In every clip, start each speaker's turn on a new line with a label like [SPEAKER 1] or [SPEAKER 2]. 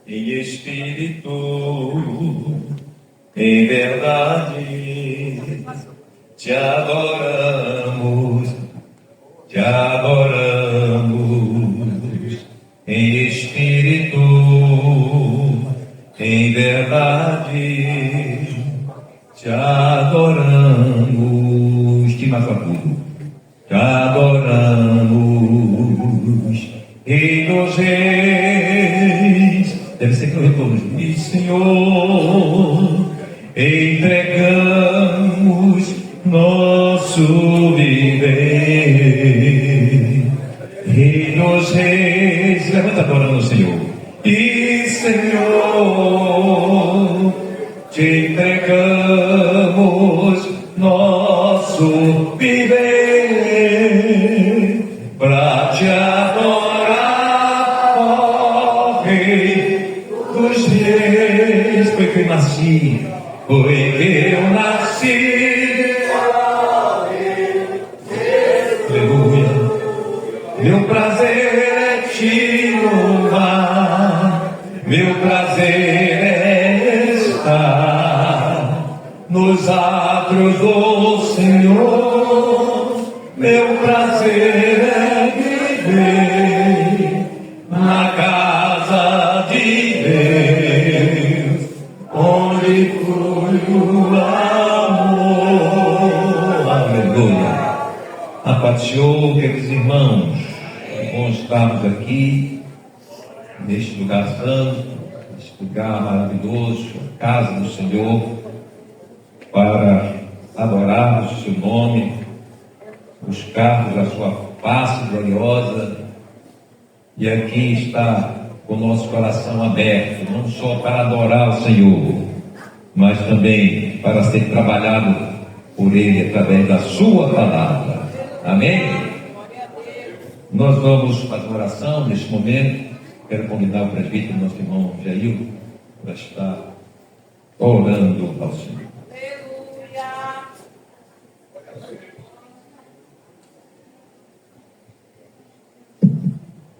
[SPEAKER 1] em espírito, em verdade, te adoramos, em espírito, em verdade, te adoramos, que mais agudo, te adoramos, Rei dos Reis, deve ser que eu retorno, e Senhor, entregamos nosso viver, Rei dos Reis, levanta adorando o Senhor, e Senhor, te entregamos nosso viver, para te adorar, ó Rei dos Reis. Foi que eu nasci, aleluia. Meu prazer é te louvar, meu prazer é estar nos átrios do Senhor, meu prazer é viver na casa de Deus, onde flui o amor. Aleluia. A paz do Senhor, queridos irmãos, é bom estarmos aqui neste lugar santo, neste lugar maravilhoso, a casa do Senhor, para adorarmos o seu nome, buscarmos a sua face gloriosa. E aqui está com o nosso coração aberto, não só para adorar o Senhor, mas também para ser trabalhado por Ele através da sua palavra. Amém? Nós vamos fazer uma oração neste momento. Quero convidar o presbítero, nosso irmão Jair, para estar orando ao Senhor.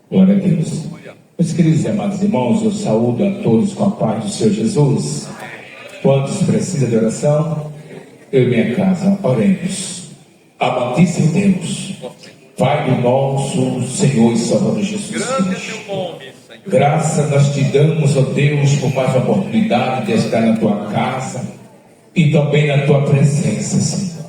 [SPEAKER 2] Glória a Deus. Meus queridos e amados irmãos, eu saúdo a todos com a paz do Senhor Jesus. Quantos precisam de oração? Eu e minha casa, oremos. Amantíssimo Deus, Pai do nosso Senhor e Salvador Jesus Cristo, graças nós te damos, ó Deus, por mais uma oportunidade de estar na tua casa e também na tua presença, Senhor.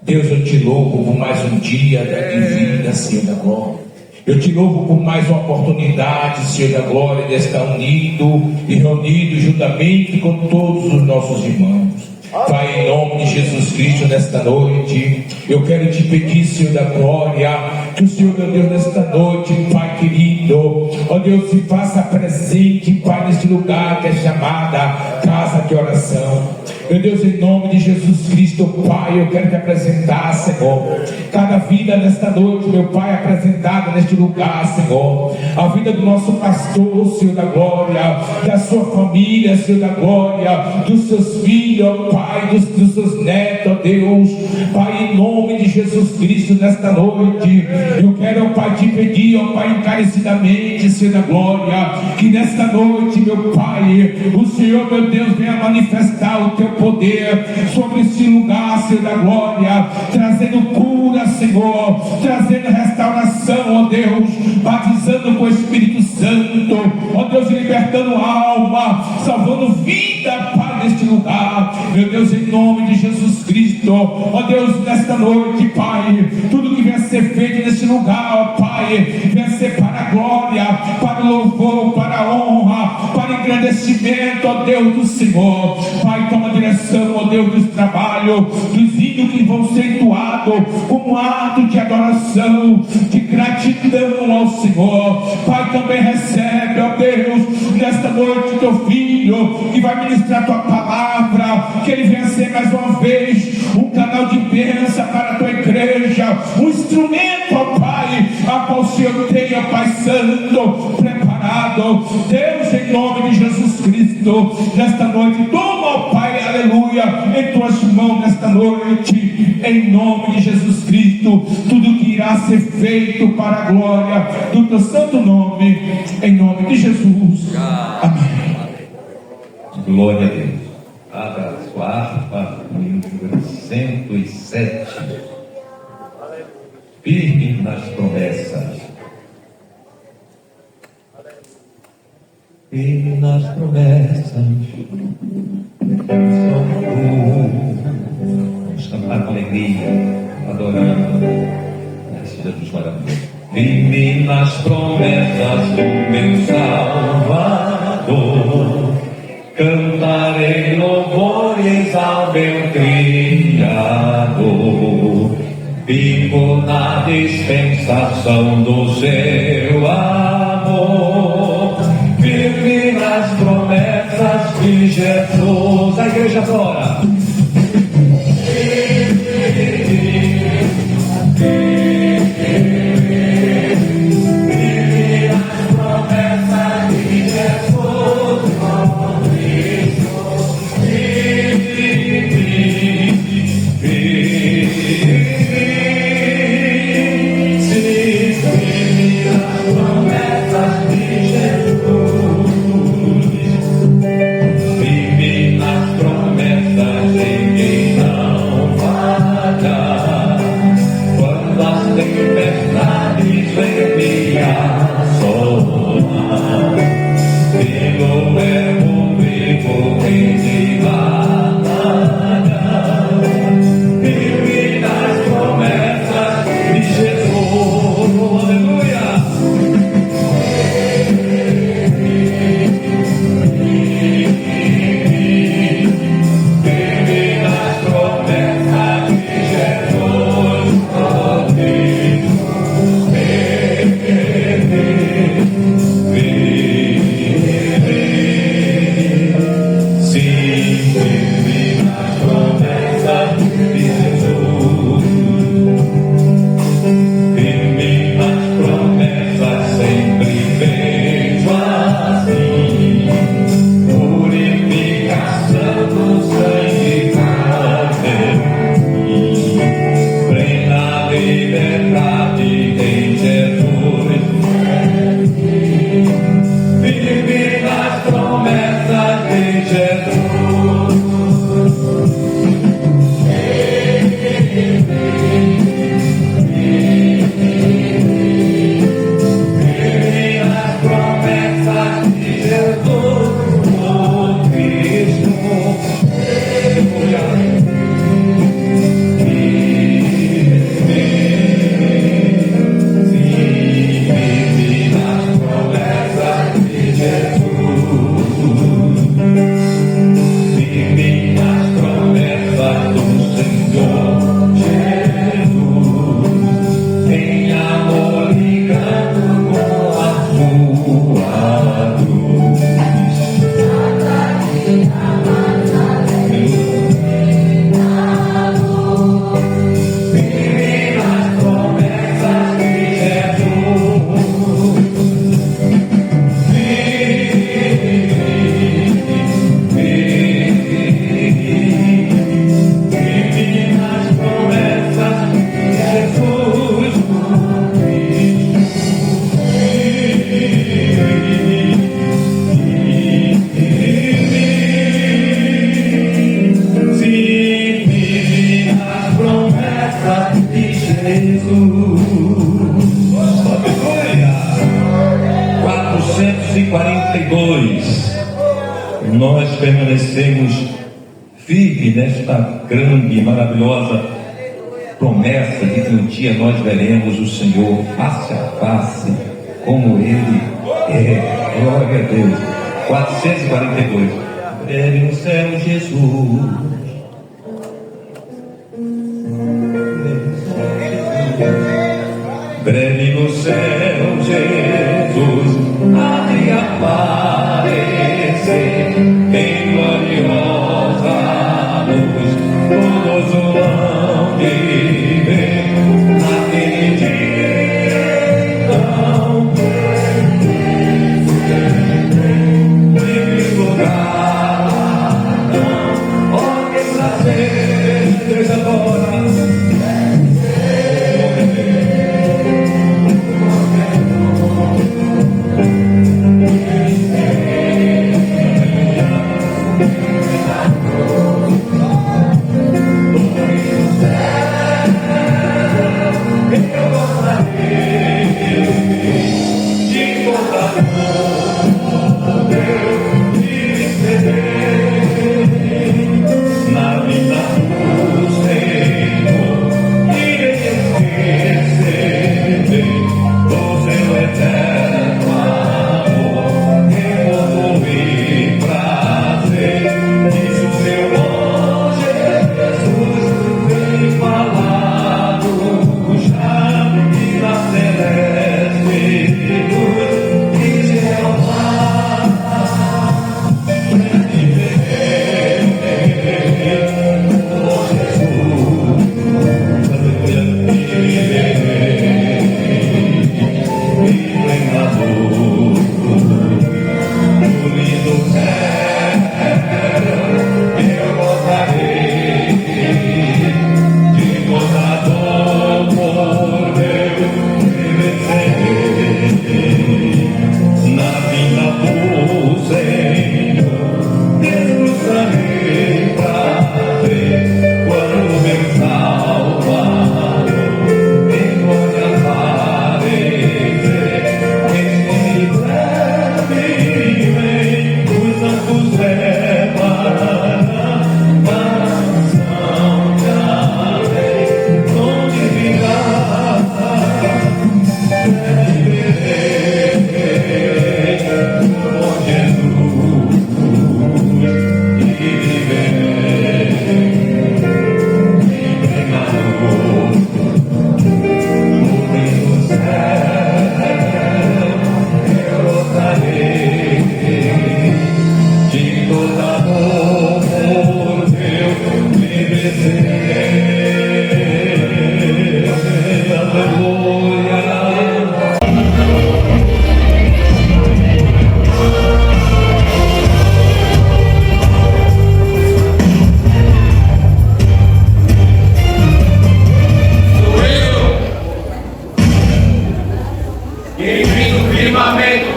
[SPEAKER 2] Deus, eu te louvo por mais um dia de vida, Senhor da glória. Eu te louvo por mais uma oportunidade, Senhor da glória, de estar unido e reunido juntamente com todos os nossos irmãos. Pai, em nome de Jesus Cristo, nesta noite, eu quero te pedir, Senhor da glória, que o Senhor, meu Deus, nesta noite, Pai querido, ó Deus, se faça presente, Pai, neste lugar que é chamada casa de oração. Meu Deus, em nome de Jesus Cristo, Pai, eu quero te apresentar, Senhor, cada vida nesta noite, meu Pai, apresentada neste lugar, Senhor, a vida do nosso pastor, Senhor da glória, da sua família, Senhor da glória, dos seus filhos, ó Pai, dos seus netos, ó Deus, Pai, em nome de Jesus Cristo, nesta noite, eu quero, ó Pai, te pedir, ó Pai, encarecidamente, Senhor da glória, que nesta noite, meu Pai, o Senhor, meu Deus, venha manifestar o teu poder sobre esse lugar, Senhor da glória, trazendo cura, Senhor, trazendo restauração, ó Deus, batizando com o Espírito Santo, ó Deus, libertando alma, salvando vida, Pai, neste lugar, meu Deus, em nome de Jesus Cristo, ó Deus, nesta noite, Pai, tudo que venha ser feito neste lugar, ó Pai, venha ser para a glória, para o louvor, para a honra, para o engrandecimento, ó Deus do Senhor. Pai, toma direção, ó Deus, dos trabalhos, dos hinos que vão ser entoados como ato de adoração, de gratidão ao Senhor. Pai, também recebe, ó Deus, nesta noite teu filho, que vai ministrar tua palavra, que ele venha ser mais uma vez um canal de bênção para a tua igreja, um instrumento, ó Pai, a qual o Senhor tem, ó Pai Santo, preparado. Deus, em nome de Jesus Cristo, nesta noite, toma, ó Pai, aleluia, em tuas mãos nesta noite, em nome de Jesus Cristo, tudo que irá ser feito para a glória do teu santo nome, em nome de Jesus. Amém.
[SPEAKER 1] Glória a Deus. Abra a sua harpa no número 107. Firme nas promessas. Firme nas promessas. Vamos cantar com alegria, adorando esse Jesus maravilhoso. Firme nas promessas do meu Salvador, cantarei louvores ao meu Criador. Vivo na dispensação do seu amor, firme nas promessas de Jesus. A igreja adora. Nós permanecemos firmes nesta grande e maravilhosa promessa de que um dia nós veremos o Senhor face a face, como Ele é. Glória a Deus. 442. Breve no céu, Jesus. Breve no céu, Jesus, há de aparecer em gloriosa luz. Todos o hão de ver naquele dia. Então, livre lugar, oh, que prazer, Deus agora.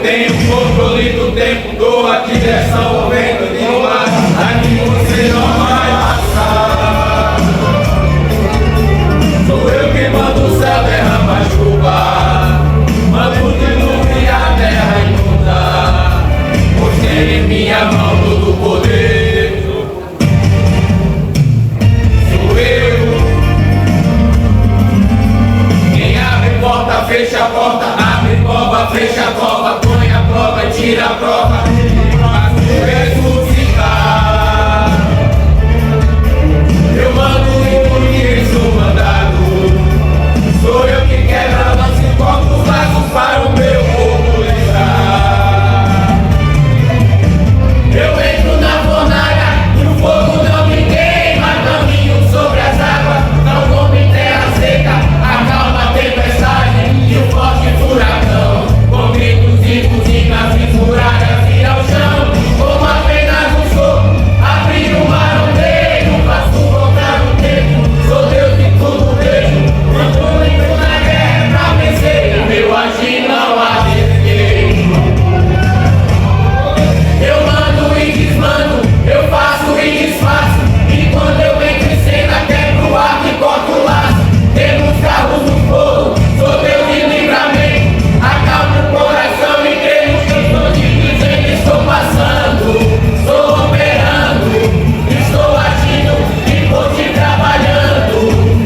[SPEAKER 3] tenho controle do tempo, dou a direção, o vento do mar, aqui você não vai passar. Sou eu que mando o céu derramar chuva, mando diluviar a terra inundar, pois tem em minha mão todo o poder. Sou eu quem abre porta, fecha a porta, abre cova, fecha a cova, põe a prova, tira a prova, faço ressuscitar. Eu mando e por ninguém sou mandado, sou eu que quebra lance e corto os laços para o meu povo lembrar. Eu entro na fornalha e o fogo não me queima, caminho sobre as águas, não como em terra seca, acalma a tempestade e o forte furacão, com gritos e buzinas e muralhas vir ao chão, como apenas um sopro, abrir o mar ao meio, faço voltar o tempo, sou Deus de tudo vejo, quando entro na guerra pra vencer, meu agir não há defeito. Eu mando e desmando, eu faço e desfaço, e quando eu entro em cena quebro o arco e corto o laço, temos carros no fogo, sou Deus de livramento, acalmo o coração e creio que eu estou te dizendo, estou passando, estou operando, estou agindo e vou te trabalhando,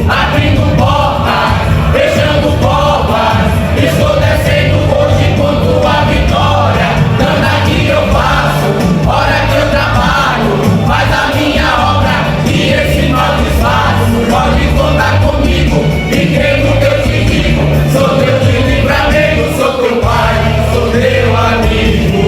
[SPEAKER 3] abrindo portas, fechando portas, estou descendo hoje com tua vitória, nada que eu faço, hora que eu trabalho, faz a minha obra e esse mal desfaço, pode contar comigo e creio no que eu te digo, sou Deus de livramento, sou teu pai, sou teu amigo.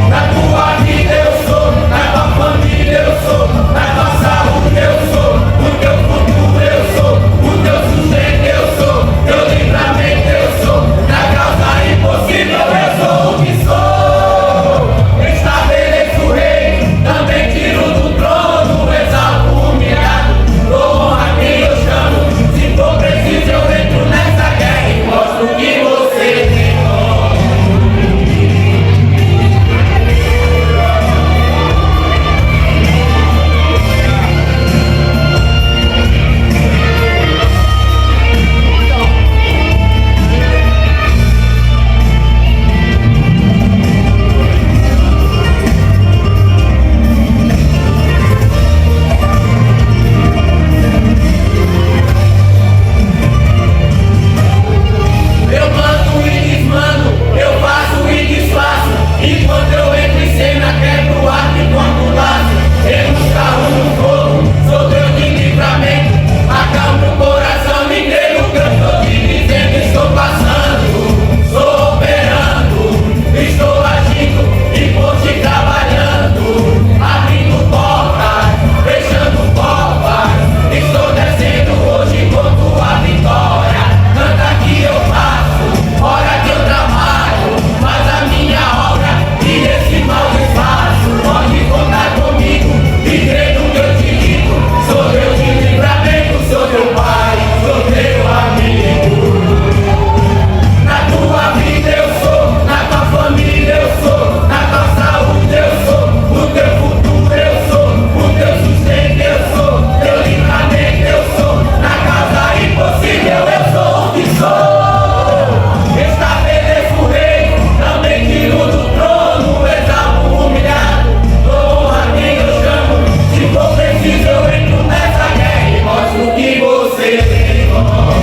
[SPEAKER 3] Na tua vida eu sou, na tua família eu sou, na tua saúde eu sou, o teu futuro eu sou, o teu sustento eu sou, teu livramento eu sou, na causa impossível eu sou o que sou. Estabeleço o rei, também tiro do trono, exalto o humilhado, dou honra a quem eu chamo, se for preciso eu entro nessa guerra e mostro que você tem nome. Eu mando e desmando, eu faço e desfaço, e quando eu entro em cena quebro o arco e corto o laço, temos carro no fogo, sou Deus de livramento, acalmo o coração e creio que eu estou te dizendo, estou passando, estou operando, estou agindo e vou te trabalhando, abrindo portas, fechando portas, estou descendo hoje com tua vitória, canta que eu faço, hora que eu trabalho, faz a minha obra e esse mal desfaço, pode contar comigo e creio no que eu te digo, sou Deus de livramento, sou teu pai, sou teu amigo. Na tua vida eu sou, na tua família eu sou, na tua saúde eu sou, o teu futuro eu sou, o teu sustento eu sou, teu livramento eu sou, na causa impossível eu sou o que sou. Estabeleço o rei, também tiro do trono, exalto o humilhado, dou honra a quem eu chamo, se for preciso eu entro nessa guerra e mostro que você tem nome.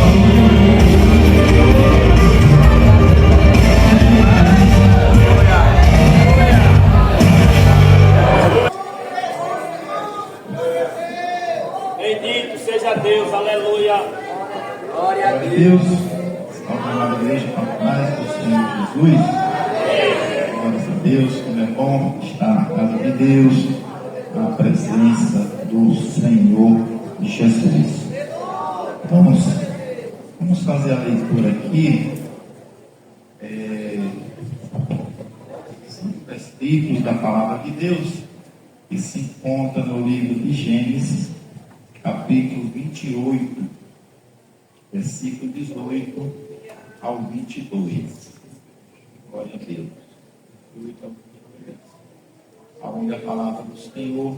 [SPEAKER 4] Bendito seja Deus, aleluia.
[SPEAKER 5] Glória a Deus. Salve a igreja com a paz do Senhor Jesus. Glórias a Deus, como é bom estar na casa de Deus, na presença do Senhor Jesus. Vamos fazer a leitura aqui. São versículos da palavra de Deus que se encontra no livro de Gênesis, capítulo 28, versículo 18 ao 22. Glória a Deus. Aonde a palavra do Senhor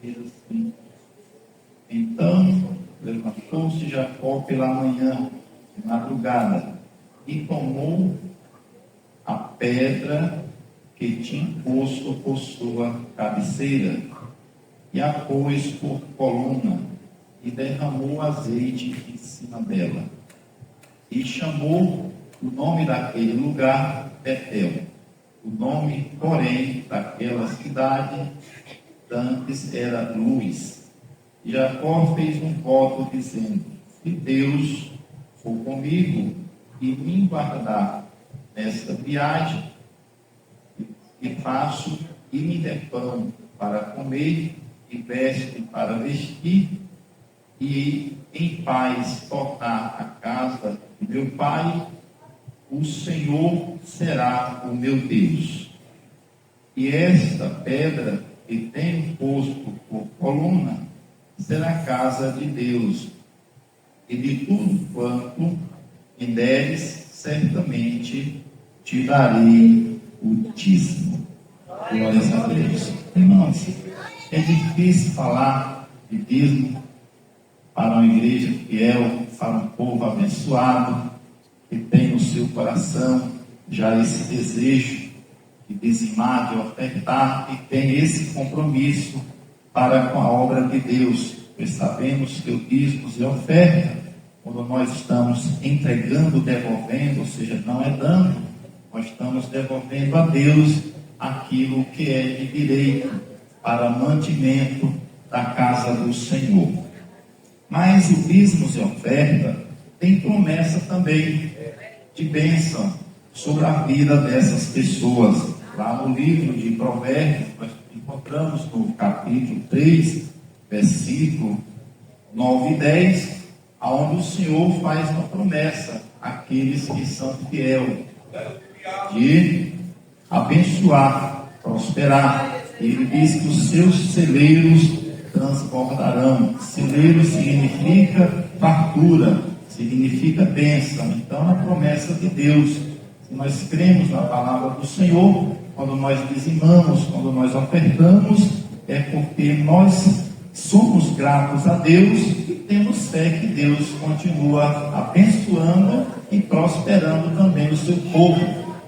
[SPEAKER 5] diz assim: então levantou-se Jacó pela manhã, de madrugada, e tomou a pedra que tinha posto por sua cabeceira, e a pôs por coluna, e derramou azeite em cima dela. E chamou o nome daquele lugar Betel. O nome, porém, daquela cidade antes era Luz. E Jacó fez um voto dizendo: se Deus for comigo e me guardar nesta viagem que faço, e me der pão para comer e veste para vestir, e em paz tornar à casa de meu pai, o Senhor será o meu Deus. E esta pedra que tenho posto por coluna será a casa de Deus, e de tudo quanto me deres, certamente te darei o dízimo. Glórias a Deus. Irmãos, é difícil falar de dízimo para uma igreja fiel, para um povo abençoado, que tem no seu coração já esse desejo de dizimar, de ofertar, e tem esse compromisso para com a obra de Deus. Pois sabemos que o dízimo e oferta, quando nós estamos entregando, devolvendo, ou seja, não é dando, nós estamos devolvendo a Deus aquilo que é de direito para mantimento da casa do Senhor. Mas o dízimo e oferta tem promessa também de bênção sobre a vida dessas pessoas. Lá no livro de Provérbios, nós encontramos no capítulo 3, versículo 9 e 10, onde o Senhor faz uma promessa àqueles que são fiéis, de abençoar, prosperar. Ele diz que os seus celeiros transbordarão. Celeiro significa fartura, significa bênção. Então, a promessa de Deus, se nós cremos na palavra do Senhor, quando nós dizimamos, quando nós ofertamos, é porque nós somos gratos a Deus e temos fé que Deus continua abençoando e prosperando também o seu povo.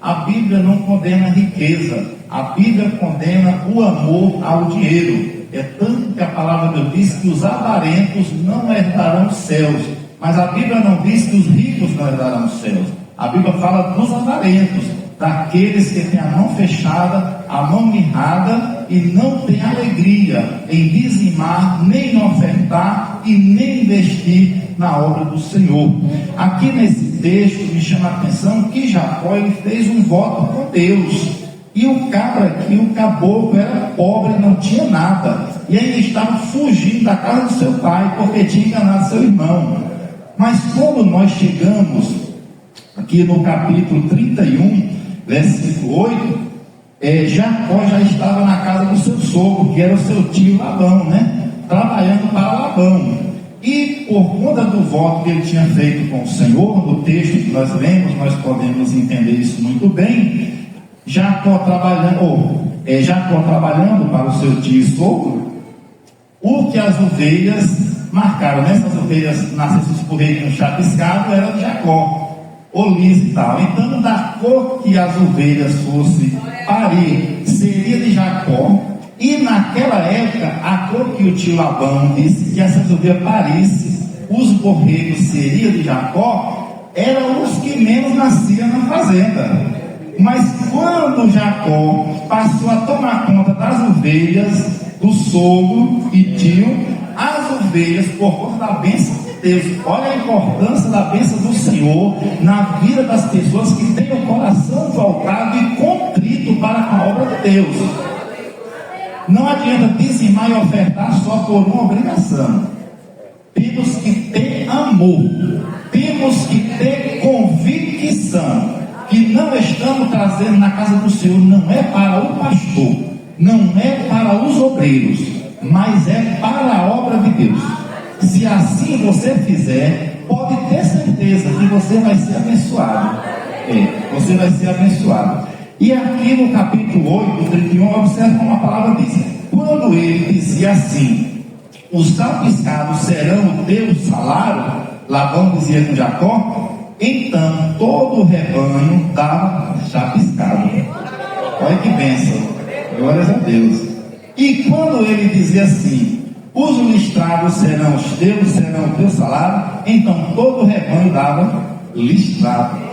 [SPEAKER 5] A Bíblia não condena a riqueza, a Bíblia condena o amor ao dinheiro. É tanto que a palavra de Deus diz que os avarentos não herdarão os céus, mas a Bíblia não diz que os ricos não herdarão os céus. A Bíblia fala dos avarentos, daqueles que têm a mão fechada, a mão mirrada e não têm alegria em dizimar, nem em ofertar e nem investir na obra do Senhor. Aqui nesse texto me chama a atenção que Jacó ele fez um voto com Deus. E o cabra aqui, o caboclo, era pobre, não tinha nada. E ainda estava fugindo da casa do seu pai, porque tinha enganado seu irmão. Mas quando nós chegamos aqui no capítulo 31, versículo 8, Jacó já estava na casa do seu sogro, que era o seu tio Labão, né? Trabalhando para Labão. E por conta do voto que ele tinha feito com o Senhor, no texto que nós lemos, nós podemos entender isso muito bem. Jacó trabalhando para o seu tio e sogro, o que as ovelhas marcaram, né? Essas ovelhas nascidas por reino chapiscado era de Jacó, Olis e tal. Então, da cor que as ovelhas fossem parir, seria de Jacó. E naquela época, a cor que o tio Labão disse que essas ovelhas parissem, os borregos seriam de Jacó, eram os que menos nasciam na fazenda. Mas quando Jacó passou a tomar conta das ovelhas do sogro e tio, as ovelhas, por conta da bênção de Deus, olha a importância da bênção do Senhor na vida das pessoas que têm o coração voltado e contrito para a obra de Deus. Não adianta dizimar e ofertar só por uma obrigação. Temos que ter amor, temos que ter convicção que não estamos trazendo na casa do Senhor, não é para o pastor, não é para os obreiros, mas é para a obra de Deus. Se assim você fizer, pode ter certeza que você vai ser abençoado. Você vai ser abençoado. E aqui no capítulo 8, 31, observa como a palavra diz: quando ele dizia assim, os chapiscados serão o teu salário, Labão dizia com Jacó, então todo o rebanho dava chapiscado. Olha que bênção, glórias a Deus. E quando ele dizia assim, os listrados serão os teus, serão o teu salário, então todo o rebanho dava listrado.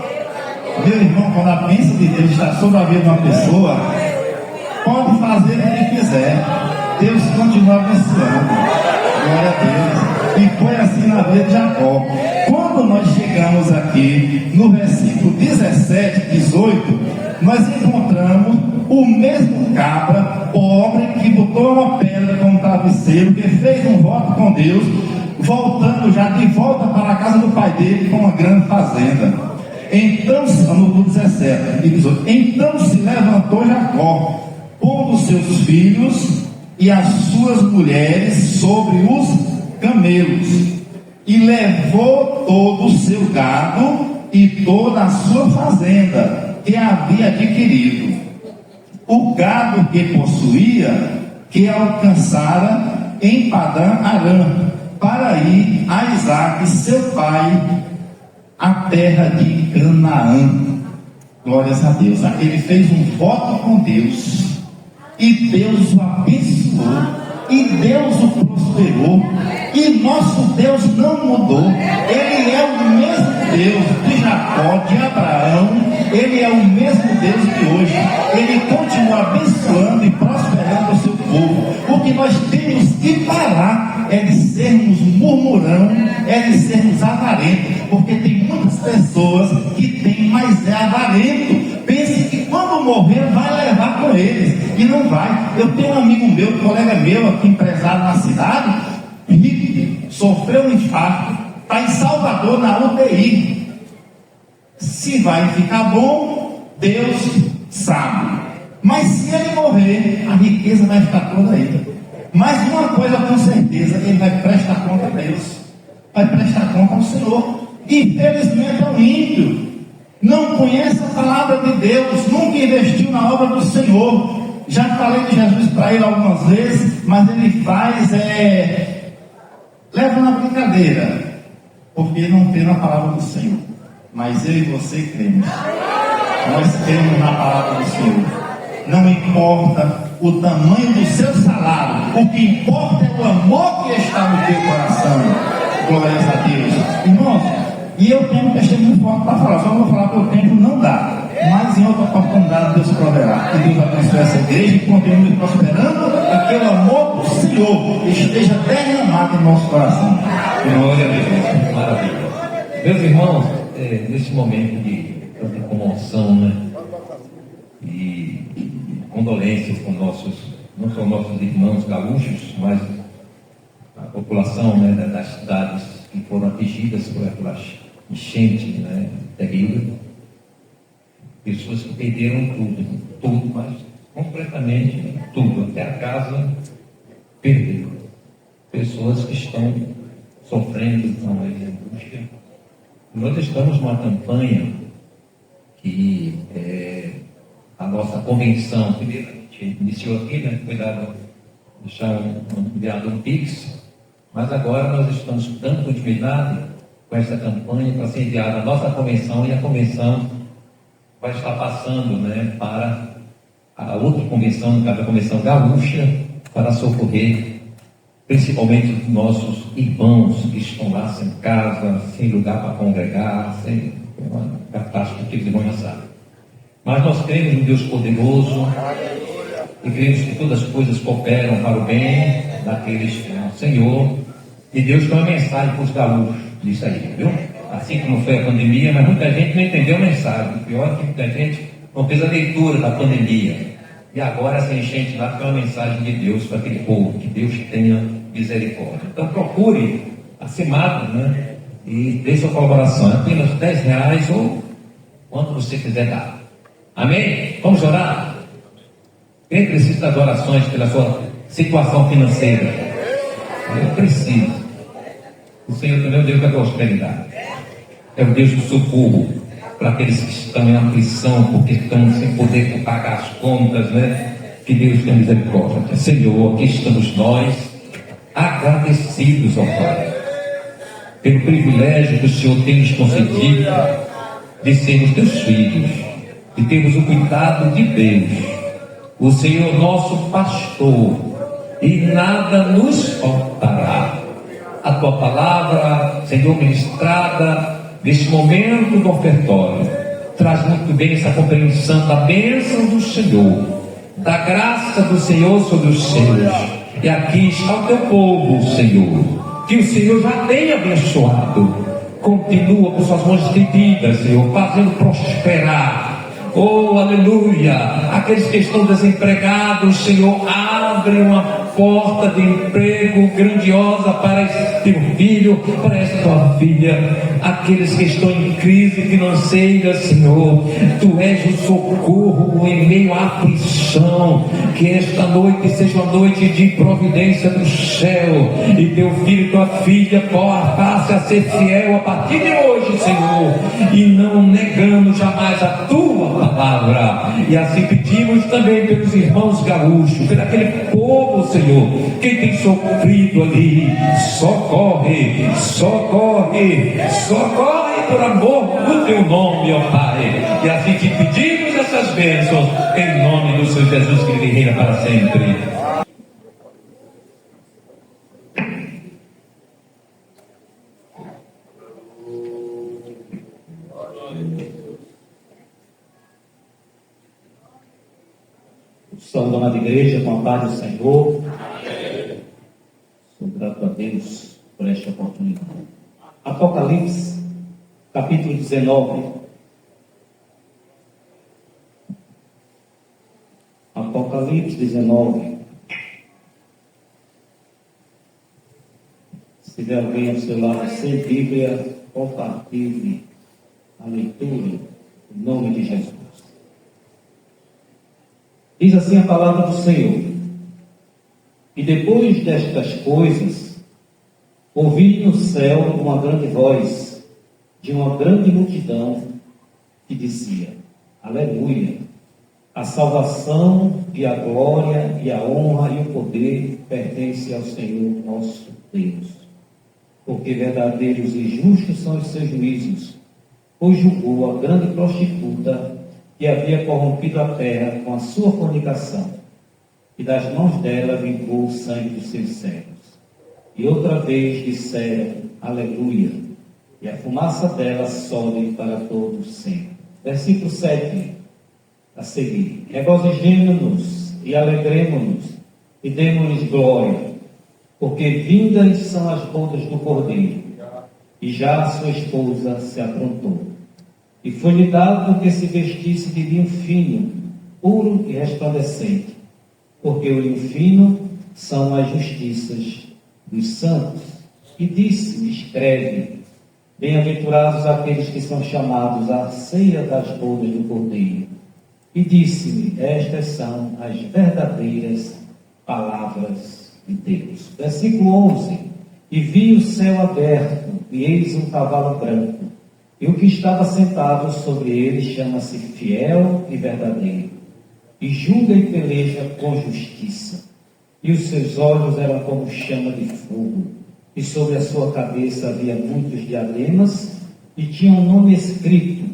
[SPEAKER 5] Meu irmão, quando a bênção de Deus está sobre a vida de uma pessoa, pode fazer o que quiser, Deus continua abençoando. Glória a Deus. E foi assim na vida de Jacó. Quando nós chegamos aqui no versículo 17, 18, nós encontramos o mesmo cabra pobre que botou uma pedra como travesseiro, que fez um voto com Deus, voltando já de volta para a casa do pai dele com uma grande fazenda. Então, no 17 e 18, então se levantou Jacó, pondo seus filhos e as suas mulheres sobre os camelos, e levou todo o seu gado e toda a sua fazenda que havia adquirido, o gado que possuía, que alcançara em Padã Arã, para ir a Isaque seu pai, a terra de Canaã. Glórias a Deus. Ele fez um voto com Deus e Deus o abençoou e Deus o prosperou, e nosso Deus não mudou. Ele é o mesmo Deus de Jacó, de Abraão. Ele é o mesmo Deus de hoje. Ele continua abençoando e prosperando o seu povo. O que nós temos que parar é de sermos murmurão, é de sermos avarentos, porque tem muitas pessoas que têm, mas é avarento. Pense que quando morrer vai levar com eles, e não vai. Eu tenho um amigo meu, um colega meu aqui, empresário na cidade, rico, sofreu um infarto, está em Salvador na UTI. Se vai ficar bom, Deus sabe. Mas se ele morrer, a riqueza vai ficar toda aí. Mas uma coisa com certeza, ele vai prestar conta a Deus, vai prestar conta ao Senhor. Infelizmente é um ímpio, não conhece a palavra de Deus, nunca investiu na obra do Senhor. Já falei de Jesus para ele algumas vezes, mas ele faz, leva na brincadeira, porque não tem na palavra do Senhor. Mas eu e você cremos, nós cremos na palavra do Senhor. Não importa o tamanho do seu salário, o que importa é o amor que está no teu coração. Glórias a Deus. Irmãos, e eu tenho um testemunho forte para falar, só não vou falar que o tempo não dá, mas em outra oportunidade Deus proverá. Que Deus abençoe essa igreja e continue prosperando, e que o amor do Senhor esteja derramado em nosso coração.
[SPEAKER 1] Glória a Deus, maravilha. Meus irmãos, nesse momento de tanta comoção, né? E condolências com nossos, não só nossos irmãos gaúchos, mas a população, né, das cidades que foram atingidas por aquela enchente, né, terrível. Pessoas que perderam tudo, mas completamente tudo, até a casa perdeu. Pessoas que estão sofrendo, estão aí em angústia. Nós estamos numa campanha que a nossa convenção, primeiro a gente iniciou aqui, né, cuidado, deixar enviado um Pix, mas agora nós estamos dando continuidade com essa campanha para ser enviada a nossa convenção, e a convenção vai estar passando, né, para a outra convenção, no caso a convenção gaúcha, para socorrer principalmente os nossos irmãos que estão lá sem casa, sem lugar para congregar, sem uma catástrofe que eles vão sabem. Mas nós cremos em Deus poderoso e cremos que todas as coisas cooperam para o bem daqueles que amam o Senhor. E Deus tem uma mensagem para os gaúchos disso aí, viu? Assim como foi a pandemia, mas muita gente não entendeu a mensagem. O pior é que muita gente não fez a leitura da pandemia. E agora essa enchente lá tem uma mensagem de Deus para aquele povo, que Deus tenha misericórdia. Então procure a CEMAD, né? E dê sua colaboração, apenas R$10 ou quanto você quiser dar. Amém? Vamos orar? Quem precisa das orações pela sua situação financeira? Eu preciso. O Senhor também é o Deus da prosperidade, é o Deus do socorro. para aqueles que estão em aflição, porque estão sem poder pagar as contas, né? Que Deus tenha misericórdia. Senhor, aqui estamos nós, agradecidos ao Pai, pelo privilégio que o Senhor tem nos concedido de sermos teus filhos, de termos o cuidado de Deus, o Senhor nosso pastor, e nada nos faltará. A tua palavra, Senhor, ministrada neste momento do ofertório, traz muito bem essa compreensão da bênção do Senhor, da graça do Senhor sobre os seus. E aqui está o teu povo, Senhor, que o Senhor já tem abençoado. Continua com suas mãos estendidas, Senhor, fazendo prosperar. Oh, aleluia! Aqueles que estão desempregados, Senhor, abre uma porta de emprego grandiosa para esse teu filho, para essa tua filha. Aqueles que estão em crise financeira, Senhor, tu és o socorro em meio à aflição. Que esta noite seja uma noite de providência do céu, e teu filho e tua filha passe a ser fiel a partir de hoje, Senhor, e não negando jamais a tua palavra. E assim pedimos também pelos irmãos gaúchos, por aquele povo, Senhor, quem tem sofrido ali, socorre, socorre, socorre por amor do teu nome, ó Pai. E assim te pedimos essas bênçãos, em nome do Senhor Jesus, que Ele reina para sempre.
[SPEAKER 6] Saúde, amada igreja, com a paz do Senhor. Amém. Sou grato a Deus por esta oportunidade. Apocalipse, capítulo 19. Apocalipse 19. Se tiver alguém ao seu lado sem Bíblia, compartilhe a leitura em nome de Jesus. Diz assim a palavra do Senhor: e depois destas coisas, ouvi no céu uma grande voz de uma grande multidão que dizia: Aleluia! A salvação e a glória e a honra e o poder pertencem ao Senhor nosso Deus. Porque verdadeiros e justos são os seus juízos, pois julgou a grande prostituta que havia corrompido a terra com a sua fornicação, e das mãos dela vingou o sangue dos seus servos. E outra vez disseram: Aleluia! E a fumaça dela sobe para todo sempre. Versículo 7, a seguir: regozijemo-nos e alegremo-nos e demo-lhes glória, porque vindas são as bodas do Cordeiro, e já a sua esposa se aprontou. E foi-lhe dado que se vestisse de linho fino, puro e resplandecente, porque o linho fino são as justiças dos santos. E disse-me: escreve, bem-aventurados aqueles que são chamados à ceia das bodas do Cordeiro. E disse-me: estas são as verdadeiras palavras de Deus. Versículo 11: e vi o céu aberto, e eis um cavalo branco, e o que estava sentado sobre ele chama-se Fiel e Verdadeiro, e julga e peleja com justiça. E os seus olhos eram como chama de fogo, e sobre a sua cabeça havia muitos diademas, e tinha um nome escrito,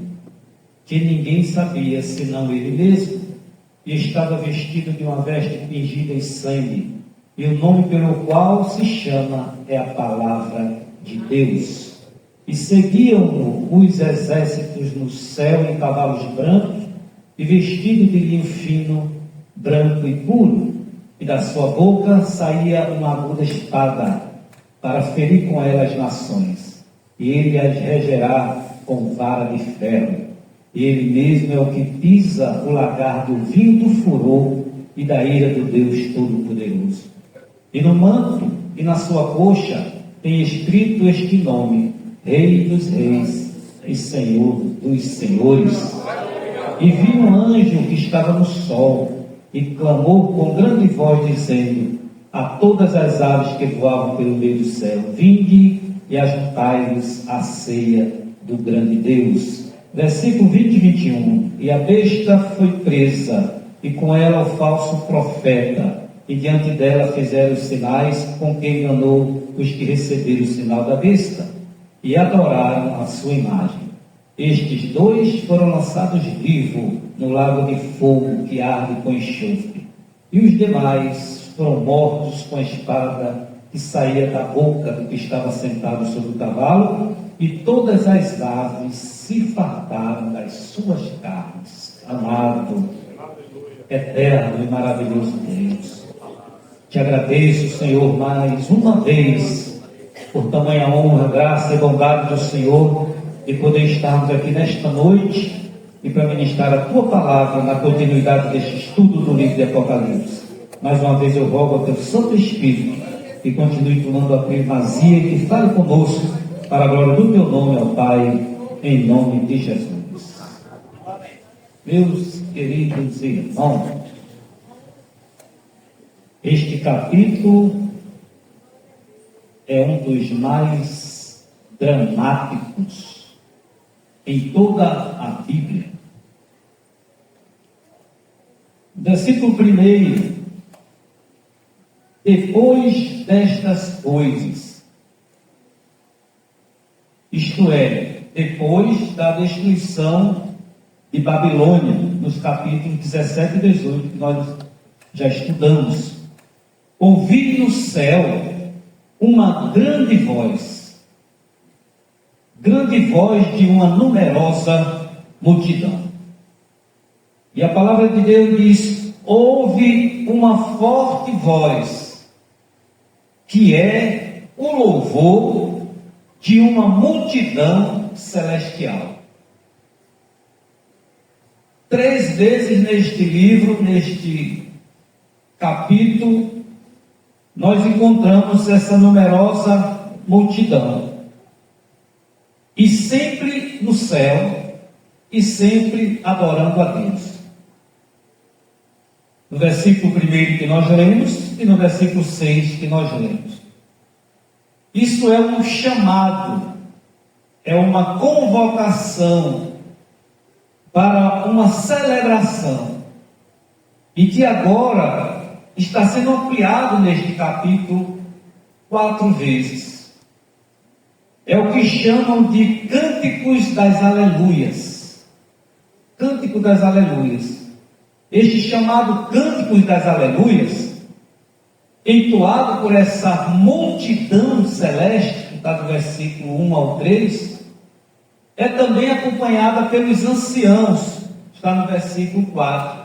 [SPEAKER 6] que ninguém sabia senão ele mesmo, e estava vestido de uma veste tingida em sangue, e o nome pelo qual se chama é a Palavra de Deus. E seguiam-no os exércitos no céu em cavalos brancos, e vestido de linho fino, branco e puro, e da sua boca saía uma aguda espada, para ferir com ela as nações, e ele as regerá com vara de ferro. E ele mesmo é o que pisa o lagar do vinho do furor e da ira do Deus Todo-Poderoso. E no manto e na sua coxa tem escrito este nome: Rei dos Reis e Senhor dos Senhores. E vi um anjo que estava no sol, e clamou com grande voz, dizendo a todas as aves que voavam pelo meio do céu: vinde e ajuntai-vos à ceia do grande Deus, Versículo 20 e 21. E a besta foi presa, e com ela o falso profeta, e diante dela fizeram os sinais com que enganou os que receberam o sinal da besta, e adoraram a sua imagem. Estes dois foram lançados vivos no lago de fogo que arde com enxofre, e os demais foram mortos com a espada que saía da boca do que estava sentado sobre o cavalo, e todas as aves se fartaram das suas carnes. Amado, eterno e maravilhoso Deus, te agradeço, Senhor, mais uma vez, por tamanha honra, graça e bondade do Senhor, de poder estarmos aqui nesta noite e para ministrar a Tua palavra na continuidade deste estudo do livro de Apocalipse. Mais uma vez eu rogo ao Teu Santo Espírito que continue tomando a primazia e que fale conosco para a glória do Teu nome, ó Pai, em nome de Jesus. Meus queridos irmãos, este capítulo é um dos mais dramáticos em toda a Bíblia. Versículo 1: depois destas coisas, isto é, depois da destruição de Babilônia, nos capítulos 17 e 18, que nós já estudamos, ouvi no céu uma grande voz de uma numerosa multidão. E a palavra de Deus diz: houve uma forte voz, que é o louvor de uma multidão celestial. 3 vezes neste livro, neste capítulo, nós encontramos essa numerosa multidão. E sempre no céu, e sempre adorando a Deus. No versículo 1 que nós lemos, e no versículo 6 que nós lemos. Isso é um chamado, é uma convocação para uma celebração, e que agora está sendo ampliado neste capítulo 4 vezes. É o que chamam de Cânticos das Aleluias. Cântico das Aleluias. Este chamado Cânticos das Aleluias, entoado por essa multidão celeste, que está do versículo 1 ao 3, é também acompanhada pelos anciãos, está no versículo 4.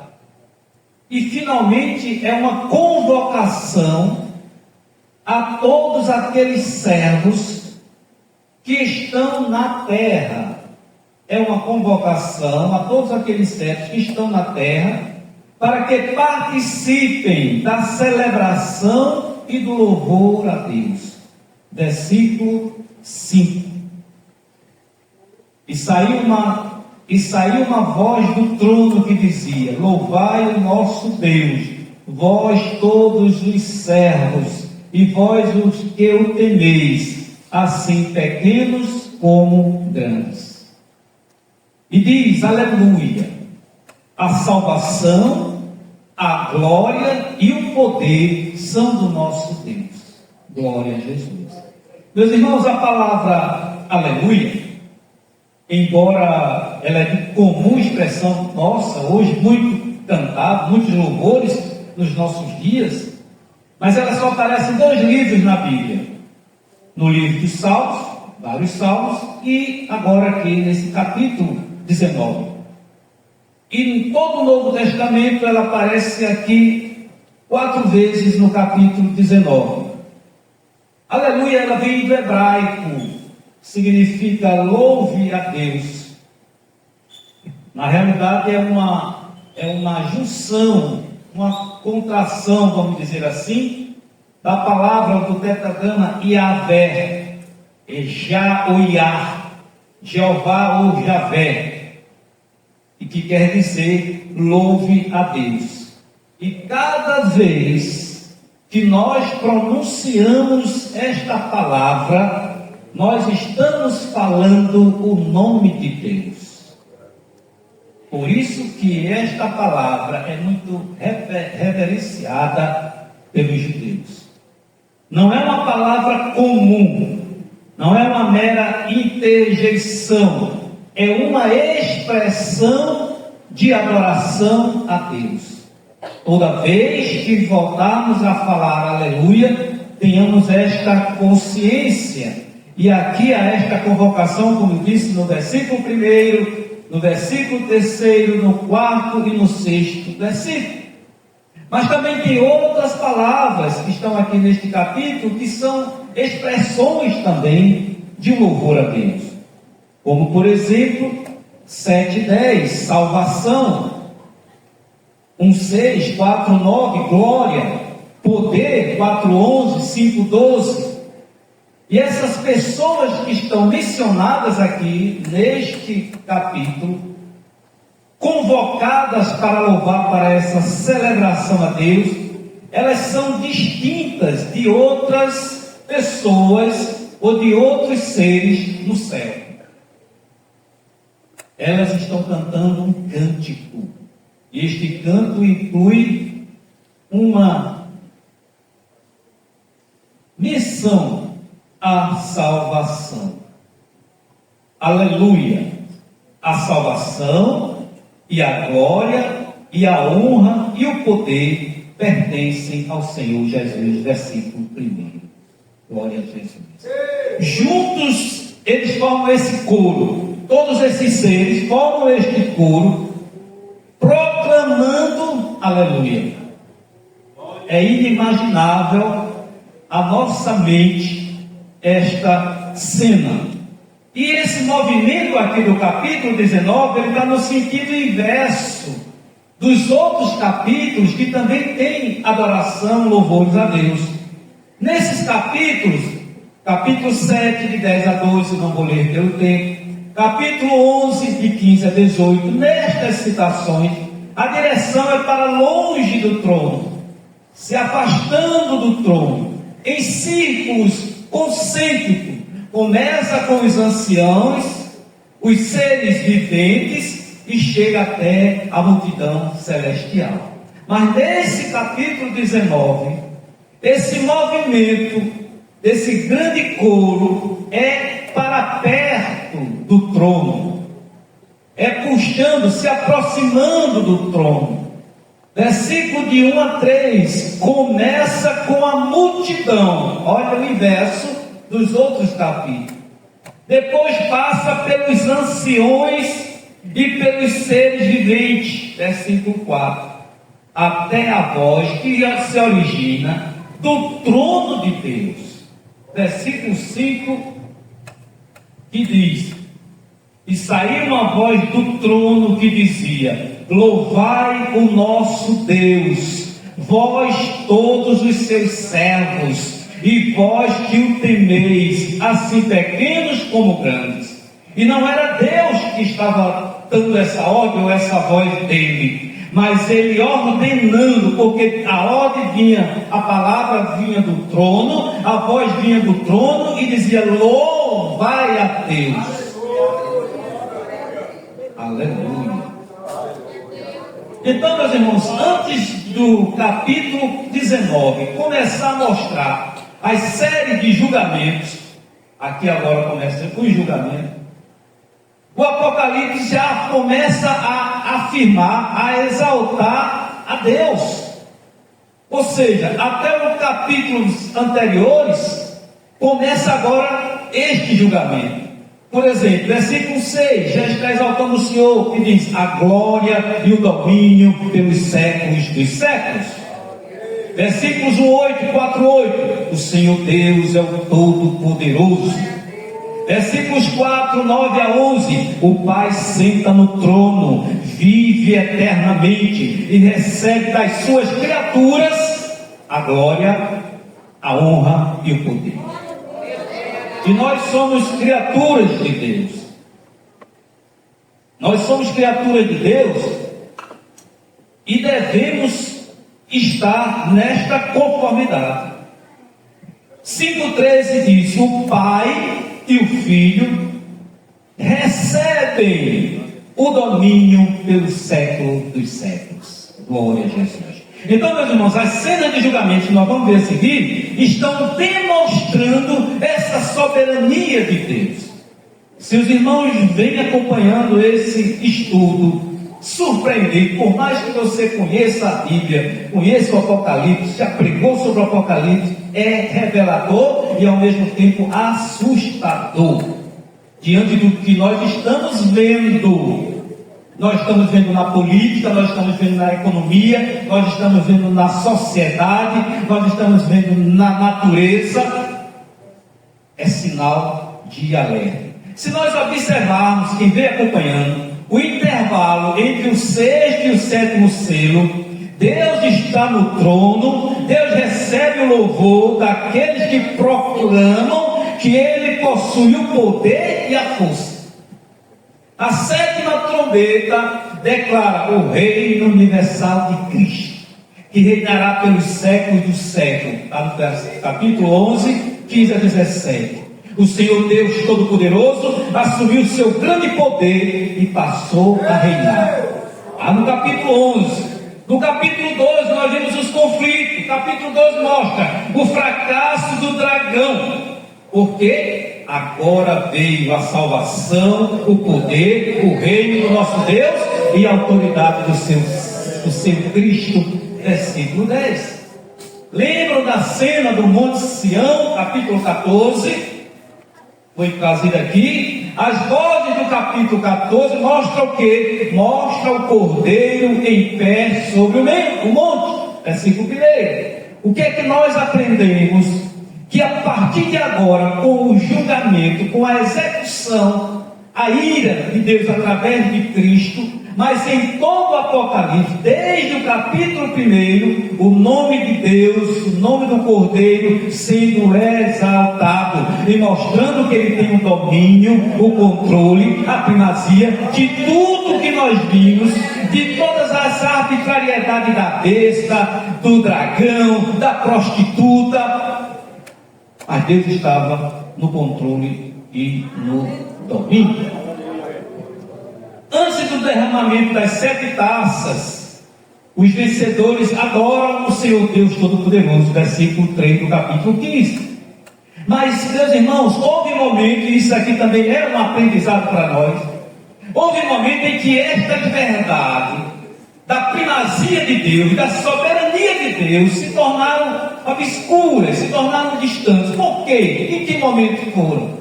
[SPEAKER 6] E finalmente é uma convocação a todos aqueles servos que estão na terra. É uma convocação a todos aqueles servos que estão na terra, para que participem da celebração e do louvor a Deus. Versículo 5. E saiu uma voz do trono que dizia: louvai o nosso Deus, vós todos os servos, e vós os que o temeis, assim pequenos como grandes. E diz: aleluia, a salvação, a glória e o poder são do nosso Deus. Glória a Jesus. Meus irmãos, a palavra aleluia, embora ela é de comum expressão nossa, hoje muito cantada, muitos louvores nos nossos dias, mas ela só aparece em 2 livros na Bíblia. No livro dos Salmos, vários Salmos, e agora aqui nesse capítulo 19. E em todo o Novo Testamento ela aparece aqui 4 vezes no capítulo 19. Aleluia, ela vem do hebraico, significa louve a Deus. Na realidade é uma junção, uma contração, vamos dizer assim, da palavra do tetragrama Yahvé, Já ou Yah, Jeová ou Javé, e que quer dizer louve a Deus. E cada vez que nós pronunciamos esta palavra, nós estamos falando o nome de Deus. Por isso que esta palavra é muito reverenciada pelos judeus. Não é uma palavra comum, não é uma mera interjeição, é uma expressão de adoração a Deus. Toda vez que voltarmos a falar aleluia, tenhamos esta consciência. E aqui há esta convocação, como eu disse, no versículo 1, no versículo 3, no 4 e no 6º versículo. Mas também tem outras palavras que estão aqui neste capítulo, que são expressões também de louvor a Deus. Como, por exemplo, 7:10, salvação. 1:6, 4:9, glória. Poder, 4:11, 5:12. E essas pessoas que estão mencionadas aqui, neste capítulo, convocadas para louvar para essa celebração a Deus, elas são distintas de outras pessoas ou de outros seres no céu. Elas estão cantando um cântico. E este canto inclui uma menção à salvação. Aleluia! A salvação e a glória e a honra e o poder pertencem ao Senhor Jesus. Versículo 1. Glória a Jesus. Juntos eles formam esse coro. Todos esses seres formam este coro, proclamando aleluia. É inimaginável a nossa mente esta cena. E esse movimento aqui do capítulo 19, ele está no sentido inverso dos outros capítulos que também tem adoração, louvores a Deus. Nesses capítulos, capítulo 7, de 10 a 12, não vou ler pelo tempo, capítulo 11, de 15 a 18, nestas citações, a direção é para longe do trono, se afastando do trono, em círculos concêntricos. Começa com os anciãos, os seres viventes e chega até a multidão celestial. Mas nesse capítulo 19, esse movimento, esse grande coro é para perto do trono, é puxando, se aproximando do trono. Versículo de 1 a 3 começa com a multidão. Olha o inverso dos outros capítulos. Depois passa pelos anciões e pelos seres viventes, versículo 4, até a voz que se origina do trono de Deus. Versículo 5, que diz: e saiu uma voz do trono que dizia: louvai o nosso Deus, vós todos os seus servos, e vós que o temeis, assim pequenos como grandes. E não era Deus que estava dando essa ordem ou essa voz dele, mas ele ordenando, porque a ordem vinha, a palavra vinha do trono, a voz vinha do trono e dizia: louvai a Deus. Aleluia. Então, meus irmãos, antes do capítulo 19 começar a mostrar as séries de julgamentos, aqui agora começa com o julgamento, o Apocalipse já começa a afirmar, a exaltar a Deus. Ou seja, até os capítulos anteriores, começa agora este julgamento. Por exemplo, versículo 6, já está exaltando o Senhor, que diz: a glória e o domínio pelos séculos dos séculos. Versículos 8, 4, 8, o Senhor Deus é o Todo-Poderoso. Versículos 4, 9 a 11, o Pai senta no trono, vive eternamente e recebe das suas criaturas a glória, a honra e o poder. E nós somos criaturas de Deus. Nós somos criaturas de Deus e devemos estar nesta conformidade. 5,13 diz: o Pai e o Filho recebem o domínio pelo século dos séculos. Glória a Jesus. Então, meus irmãos, as cenas de julgamento que nós vamos ver a seguir estão demonstrando essa soberania de Deus. Se os irmãos vêm acompanhando esse estudo, surpreender, por mais que você conheça a Bíblia, conheça o Apocalipse, já pregou sobre o Apocalipse, é revelador e ao mesmo tempo assustador diante do que nós estamos vendo. Nós estamos vendo na política, nós estamos vendo na economia, nós estamos vendo na sociedade, nós estamos vendo na natureza. É sinal de alerta. Se nós observarmos, quem vem acompanhando, o intervalo entre o sexto e o sétimo selo, Deus está no trono, Deus recebe o louvor daqueles que proclamam que Ele possui o poder e a força. A sétima trombeta declara o reino universal de Cristo, que reinará pelos séculos dos séculos. Capítulo 11, 15 a 17. O Senhor Deus Todo-Poderoso assumiu o seu grande poder e passou a reinar. No capítulo 11. No capítulo 12 nós vimos os conflitos. O capítulo 12 mostra o fracasso do dragão. Porque agora veio a salvação, o poder, o reino do nosso Deus e a autoridade do seu Cristo. Versículo 10. Lembram da cena do Monte Sião, capítulo 14? Foi trazido aqui. As vozes do capítulo 14 mostram o quê? Mostra o cordeiro em pé sobre o monte. Versículo 1. O que é que nós aprendemos? Que a partir de agora, com o julgamento, com a execução, a ira de Deus através de Cristo, mas em todo o Apocalipse, desde o capítulo 1, o nome de Deus, o nome do Cordeiro sendo exaltado e mostrando que Ele tem o domínio, o controle, a primazia de tudo que nós vimos, de todas as arbitrariedades da besta, do dragão, da prostituta. Mas Deus estava no controle e no domínio. Antes do derramamento das 7 taças, os vencedores adoram o Senhor Deus Todo-Poderoso, versículo 3 do capítulo 15. Mas, meus irmãos, houve um momento, e isso aqui também era um aprendizado para nós, houve um momento em que esta verdade da primazia de Deus, da soberania de Deus, se tornaram obscuras, se tornaram distantes. Por quê? Em que momento foram?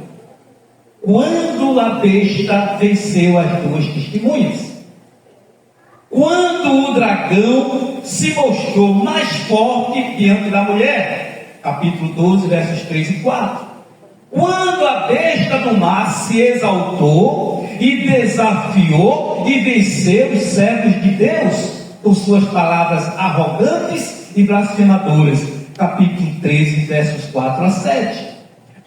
[SPEAKER 6] Quando a besta venceu as 2 testemunhas. Quando o dragão se mostrou mais forte diante da mulher. Capítulo 12, versos 3 e 4. Quando a besta do mar se exaltou e desafiou e venceu os servos de Deus por suas palavras arrogantes e blasfemadoras. Capítulo 13, versos 4 a 7.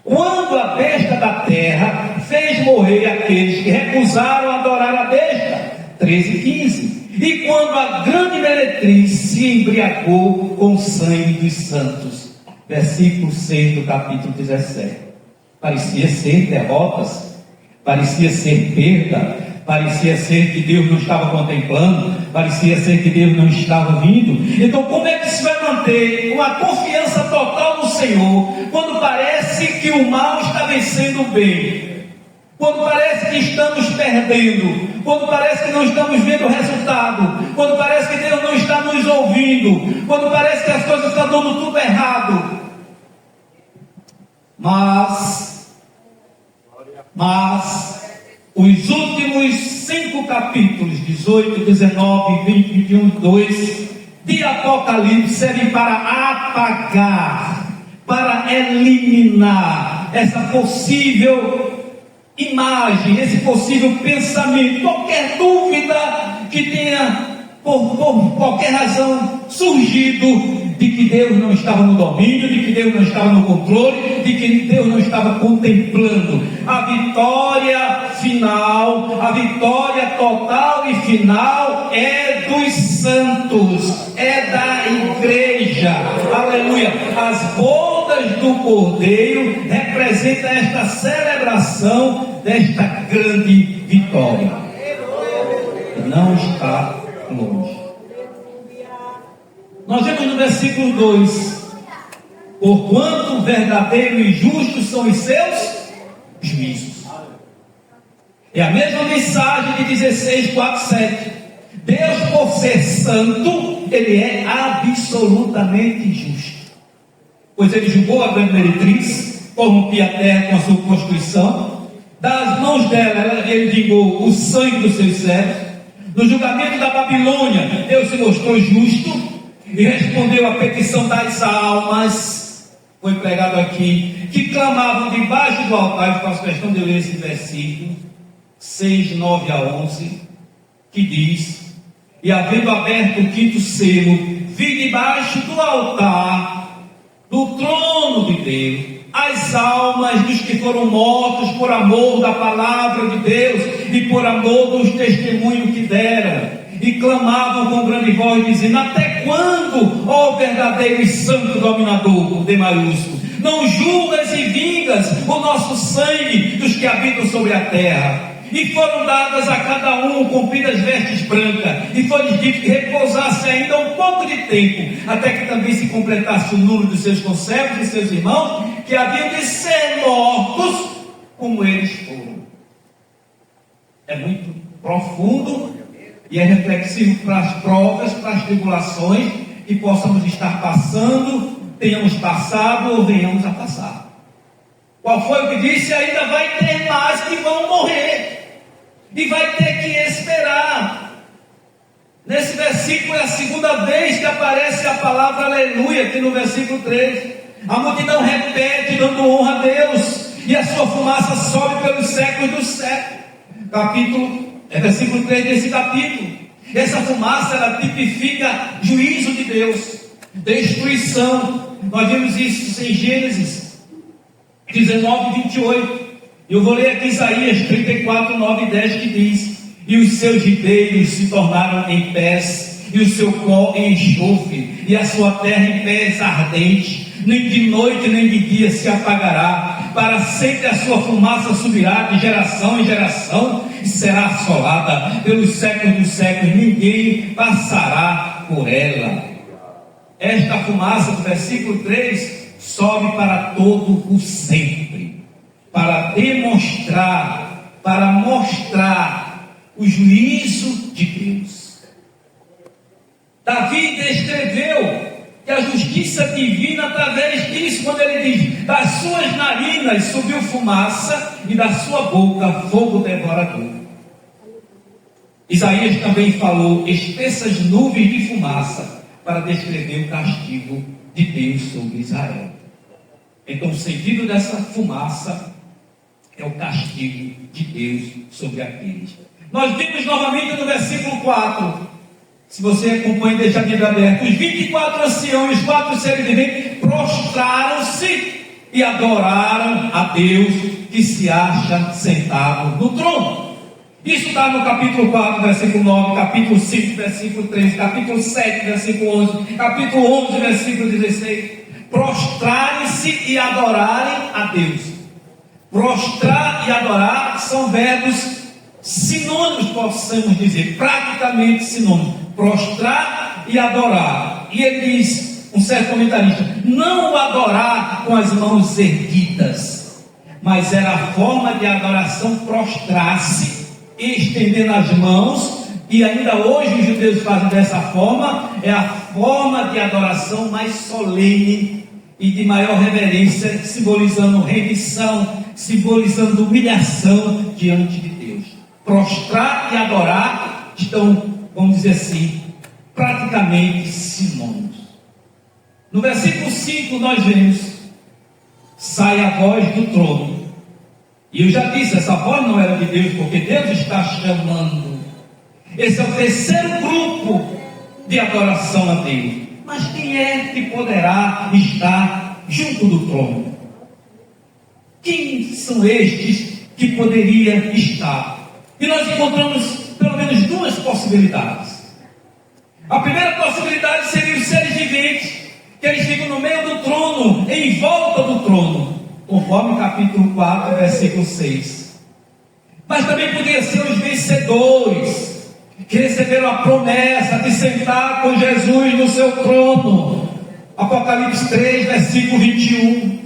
[SPEAKER 6] Quando a besta da terra fez morrer aqueles que recusaram adorar a besta. 13 e 15. E quando a grande meretriz se embriagou com o sangue dos santos. Versículo 6 do capítulo 17. Parecia ser derrotas, parecia ser perda, parecia ser que Deus não estava contemplando, parecia ser que Deus não estava vindo. Então, como é que se vai manter uma confiança total no Senhor quando parece que o mal está vencendo o bem? Quando parece que estamos perdendo, quando parece que não estamos vendo o resultado, quando parece que Deus não está nos ouvindo, quando parece que as coisas estão dando tudo errado. Mas os últimos 5 capítulos, 18, 19, 20, 21, 2 de Apocalipse servem para apagar, para eliminar essa possível imagem, esse possível pensamento, qualquer dúvida que tenha por qualquer razão surgido de que Deus não estava no domínio, de que Deus não estava no controle, de que Deus não estava contemplando. A vitória final, a vitória total e final é dos santos, é da igreja. Aleluia! As bodas do Cordeiro representam esta celebração desta grande vitória. não está longe. Nós vemos no versículo 2: porquanto verdadeiro e justo são os seus juízos. É a mesma mensagem de 16, 4, 7. Deus, por ser santo, Ele é absolutamente justo. Pois Ele julgou a grande meretriz, corrompia a terra com a sua constituição. Das mãos dela, Ele vingou o sangue dos seus servos. No julgamento da Babilônia, Deus se mostrou justo e respondeu à petição das almas, foi pregado aqui, que clamavam debaixo do altar. Eu faço questão de ler esse versículo 6, 9 a 11, que diz: e havendo aberto o quinto selo, vi debaixo do altar, do trono de Deus, as almas dos que foram mortos por amor da palavra de Deus e por amor dos testemunhos que deram, e clamavam com grande voz, dizendo: até quando, ó verdadeiro e santo dominador, com D maiúsculo, não julgas e vingas o nosso sangue dos que habitam sobre a terra? E foram dadas a cada um compridas vestes brancas, e foi-lhes dito que repousasse ainda um pouco de tempo, até que também se completasse o número de seus conservos e seus irmãos, que haviam de ser mortos como eles foram. É muito profundo e é reflexivo para as provas, para as tribulações que possamos estar passando, tenhamos passado ou venhamos a passar. Qual foi o que disse? Ainda vai ter mais que vão morrer, e vai ter que esperar. Nesse versículo é a segunda vez que aparece a palavra aleluia, aqui no versículo 3. A multidão repete, dando honra a Deus, e a sua fumaça sobe pelos séculos dos séculos. Versículo 3 desse capítulo. Essa fumaça, ela tipifica juízo de Deus, destruição. Nós vimos isso em Gênesis 19, 28. Eu vou ler aqui Isaías 34, 9 e 10, que diz: e os seus ribeiros se tornaram em pés, e o seu pó em enxofre, e a sua terra em pés ardente. Nem de noite nem de dia se apagará, para sempre a sua fumaça subirá de geração em geração, e será assolada pelos séculos dos séculos, ninguém passará por ela. Esta fumaça do versículo 3 sobe para todo o sempre, para demonstrar, para mostrar o juízo de Deus. Davi descreveu que a justiça divina, através disso, quando ele diz: das suas narinas subiu fumaça, e da sua boca fogo devorador. Isaías também falou espessas nuvens de fumaça, para descrever o castigo de Deus sobre Israel. Então o sentido dessa fumaça é o castigo de Deus sobre aqueles. Nós vimos novamente no versículo 4, se você acompanha, deixa a Bíblia aberta: os 24 anciãos e os 4 seres viventes prostraram-se e adoraram a Deus que se acha sentado no trono. Isso está no capítulo 4, versículo 9, capítulo 5, versículo 13, capítulo 7, versículo 11, capítulo 11, versículo 16. Prostrarem-se e adorarem a Deus. Prostrar e adorar são verbos sinônimos, possamos dizer, praticamente sinônimos. Prostrar e adorar. E ele diz, um certo comentarista: não o adorar com as mãos erguidas, mas era a forma de adoração prostrar-se, estendendo as mãos, e ainda hoje os judeus fazem dessa forma. É a forma de adoração mais solene e de maior reverência, simbolizando rendição, simbolizando humilhação diante de Deus. Prostrar e adorar estão, vamos dizer assim, praticamente sinônimos. No versículo 5 nós vemos: sai a voz do trono. E eu já disse, essa voz não era de Deus, porque Deus está chamando. Esse é o terceiro grupo de adoração a Deus. Mas quem é que poderá estar junto do trono? Quem são estes que poderia estar? E nós encontramos pelo menos duas possibilidades. A primeira possibilidade seria os seres viventes, que eles ficam no meio do trono, em volta do trono, conforme o capítulo 4, versículo 6. Mas também poderia ser os vencedores,
[SPEAKER 1] que receberam a promessa de sentar com Jesus no seu trono, Apocalipse 3, versículo 21,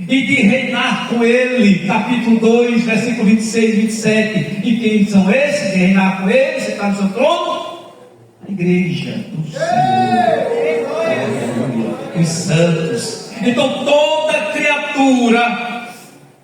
[SPEAKER 1] e de reinar com ele, capítulo 2, versículo 26 e 27. E quem são esses de reinar com ele, sentar no seu trono? A igreja do Senhor, os santos. Então toda criatura,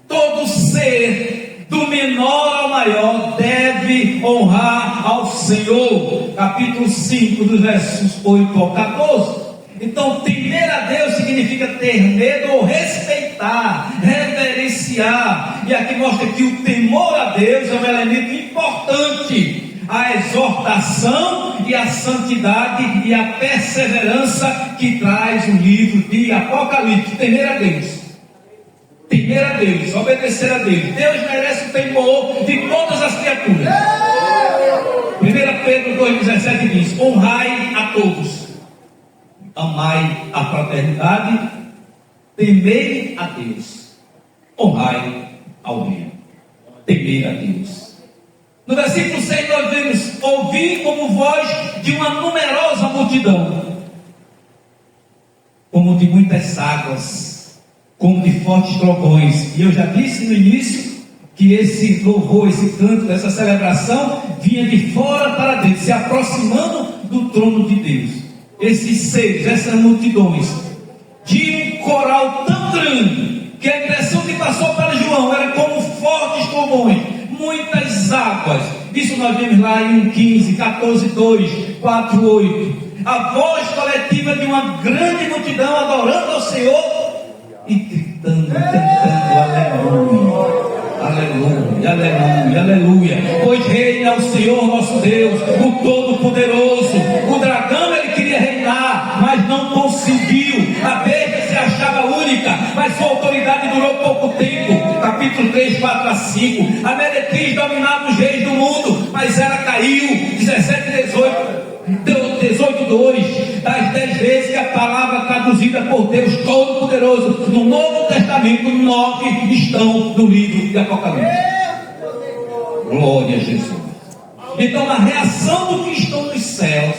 [SPEAKER 1] todo ser, do menor ao maior, deve honrar ao Senhor. Capítulo 5, dos versos 8 ao 14. Então, temer a Deus significa ter medo ou respeitar, reverenciar. E aqui mostra que o temor a Deus é um elemento importante. A exortação e a santidade e a perseverança que traz o livro de Apocalipse. Temer a Deus. Temer a Deus, obedecer a Deus. Deus merece o temor de todas as criaturas. 1 Pedro 2,17 diz: honrai a todos, amai a fraternidade, temei a Deus, honrai ao rei. Temer a Deus. No versículo 6 nós vemos: ouvi como voz de uma numerosa multidão, como de muitas águas, como de fortes trovões. E eu já disse no início que esse louvor, esse canto, essa celebração vinha de fora para dentro, se aproximando do trono de Deus. Esses seres, essas multidões, de um coral tão grande, que a impressão que passou para João era como fortes trovões, muitas águas. Isso nós vemos lá em 15, 14, 2, 4, 8. A voz coletiva de uma grande multidão adorando ao Senhor e gritando, cantando, aleluia, aleluia, aleluia, aleluia. Pois reina o Senhor nosso Deus, o Todo-Poderoso. O dragão ele queria reinar, mas não conseguiu. A besta se achava única, mas sua autoridade durou pouco tempo. Capítulo 3, 4 a 5. A meretriz dominava os reis do mundo, mas ela caiu. 17, 18, 2. Das 10 vezes que a palavra traduzida por Deus Todo-Poderoso no Novo Testamento, 9 estão no livro de Apocalipse. Glória a Jesus. Então a reação do que estão nos céus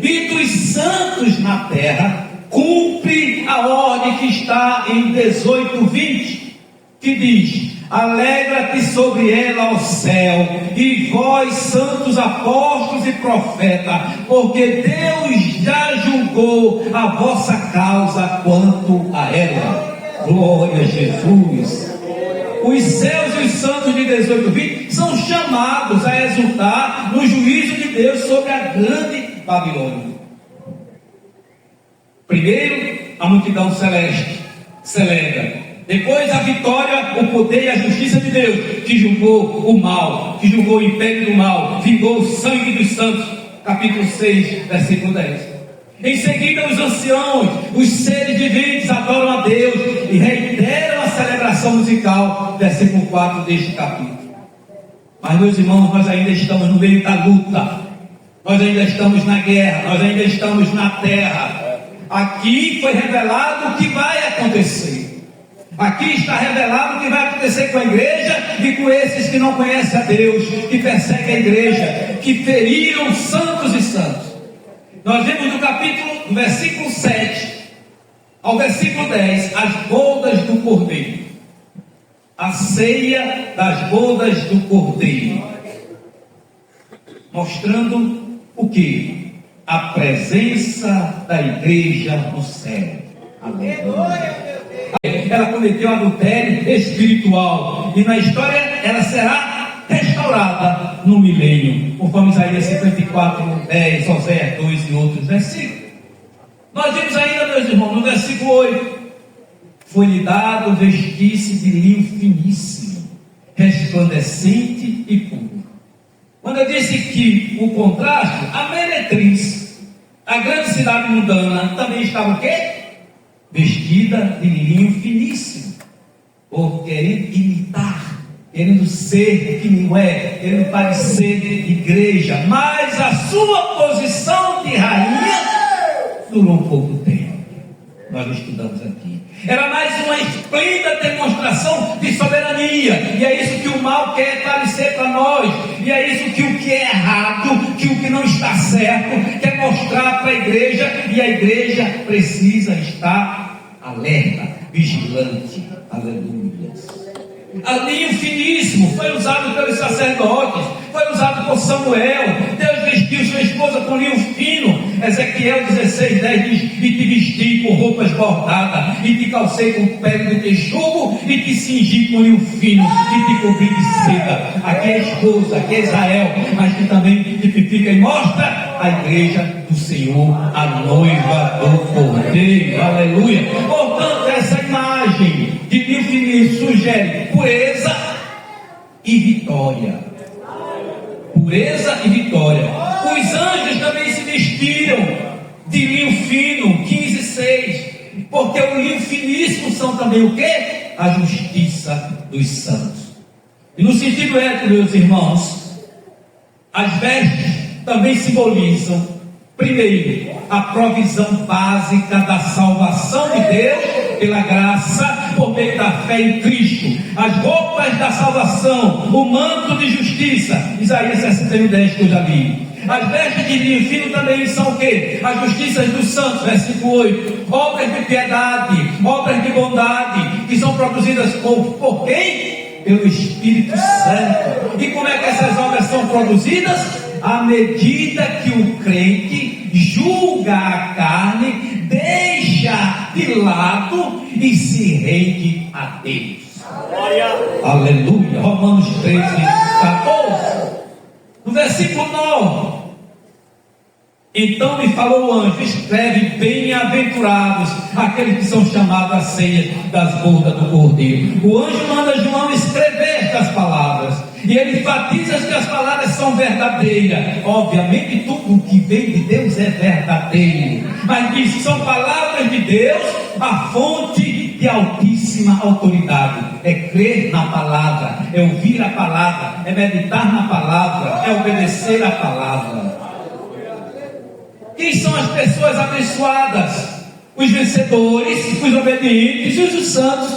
[SPEAKER 1] e dos santos na terra cumpre a ordem que está em 18, 20, que diz: alegra-te sobre ela, ó céu, e vós, santos apóstolos e profetas, porque Deus já julgou a vossa causa quanto a ela. Glória a Jesus. Os céus e os santos de 18, 20 são chamados a exultar no juízo de Deus sobre a grande Babilônia. Primeiro, a multidão celeste celebra. Depois a vitória, o poder e a justiça de Deus, que julgou o mal, que julgou o império do mal, vingou o sangue dos santos. Capítulo 6, versículo 10. Em seguida os anciãos, os seres viventes adoram a Deus e reiteram a celebração musical. Versículo 4 deste capítulo. Mas meus irmãos, nós ainda estamos no meio da luta. Nós ainda estamos na guerra, nós ainda estamos na terra. Aqui foi revelado o que vai acontecer. Aqui está revelado o que vai acontecer com a igreja e com esses que não conhecem a Deus, que perseguem a igreja, que feriram santos e santos. Nós vemos no capítulo, no versículo 7 ao versículo 10, as bodas do Cordeiro. A ceia das bodas do Cordeiro. Mostrando o que? A presença da igreja no céu. Aleluia. Ela cometeu adultério espiritual e na história ela será restaurada no milênio, conforme Isaías 54, 10, Oséias 2 e outros versículos. Nós vimos ainda, meus irmãos, no versículo 8: foi-lhe dado vestir-se de linho finíssimo, resplandecente e puro. Quando eu disse que o contraste, a meretriz, a grande cidade mundana, também estava o quê? Vestida de linho finíssimo, ou querendo imitar, querendo ser que não é, querendo parecer igreja, mas a sua posição de rainha durou um pouco tempo. Nós estudamos aqui. Era mais uma esplêndida demonstração de soberania, e é isso que o mal quer parecer para nós, e é isso que o que é errado, que o está certo, quer mostrar para a igreja, e a igreja precisa estar alerta, vigilante. Aleluia. Alinho finíssimo foi usado pelos sacerdotes, foi usado por Samuel. Deus vestiu sua esposa com linho fino. Ezequiel 16:10 diz: e te vesti com roupas bordadas, e te calcei com pele de texugo, e te cingi com linho fino, e te cobri de seda. Aqui é a esposa, aqui é Israel, mas que também tipifica e mostra a igreja do Senhor, a noiva do Cordeiro. Aleluia. Portanto, essa imagem de linho fino sugere pureza e vitória. Pureza e vitória. Os anjos também se vestiram de linho fino, 15:6, porque o linho finíssimo são também o quê? A justiça dos santos. E no sentido ético, meus irmãos, as vestes também simbolizam, primeiro, a provisão básica da salvação de Deus pela graça, por meio da fé em Cristo. As roupas da salvação, o manto de justiça, Isaías 61:10 que eu já li. As vestes de linho fino também são o quê? As justiças dos santos, versículo 8. Obras de piedade, obras de bondade, que são produzidas por quem? Pelo Espírito Santo. E como é que essas obras são produzidas? À medida que o crente julga a carne, deixa de lado e se rende a Deus. Aleluia. Romanos 13:14. No versículo 9: então me falou o anjo: escreve, bem-aventurados aqueles que são chamados à ceia das bodas do Cordeiro. O anjo manda João escrever estas palavras, e ele enfatiza que as palavras são verdadeiras. Obviamente tudo que vem de Deus é verdadeiro, mas diz que são palavras de Deus, a fonte de altíssima autoridade. É crer na palavra, é ouvir a palavra, é meditar na palavra, é obedecer a palavra. Quem são as pessoas abençoadas? Os vencedores, os obedientes e os santos,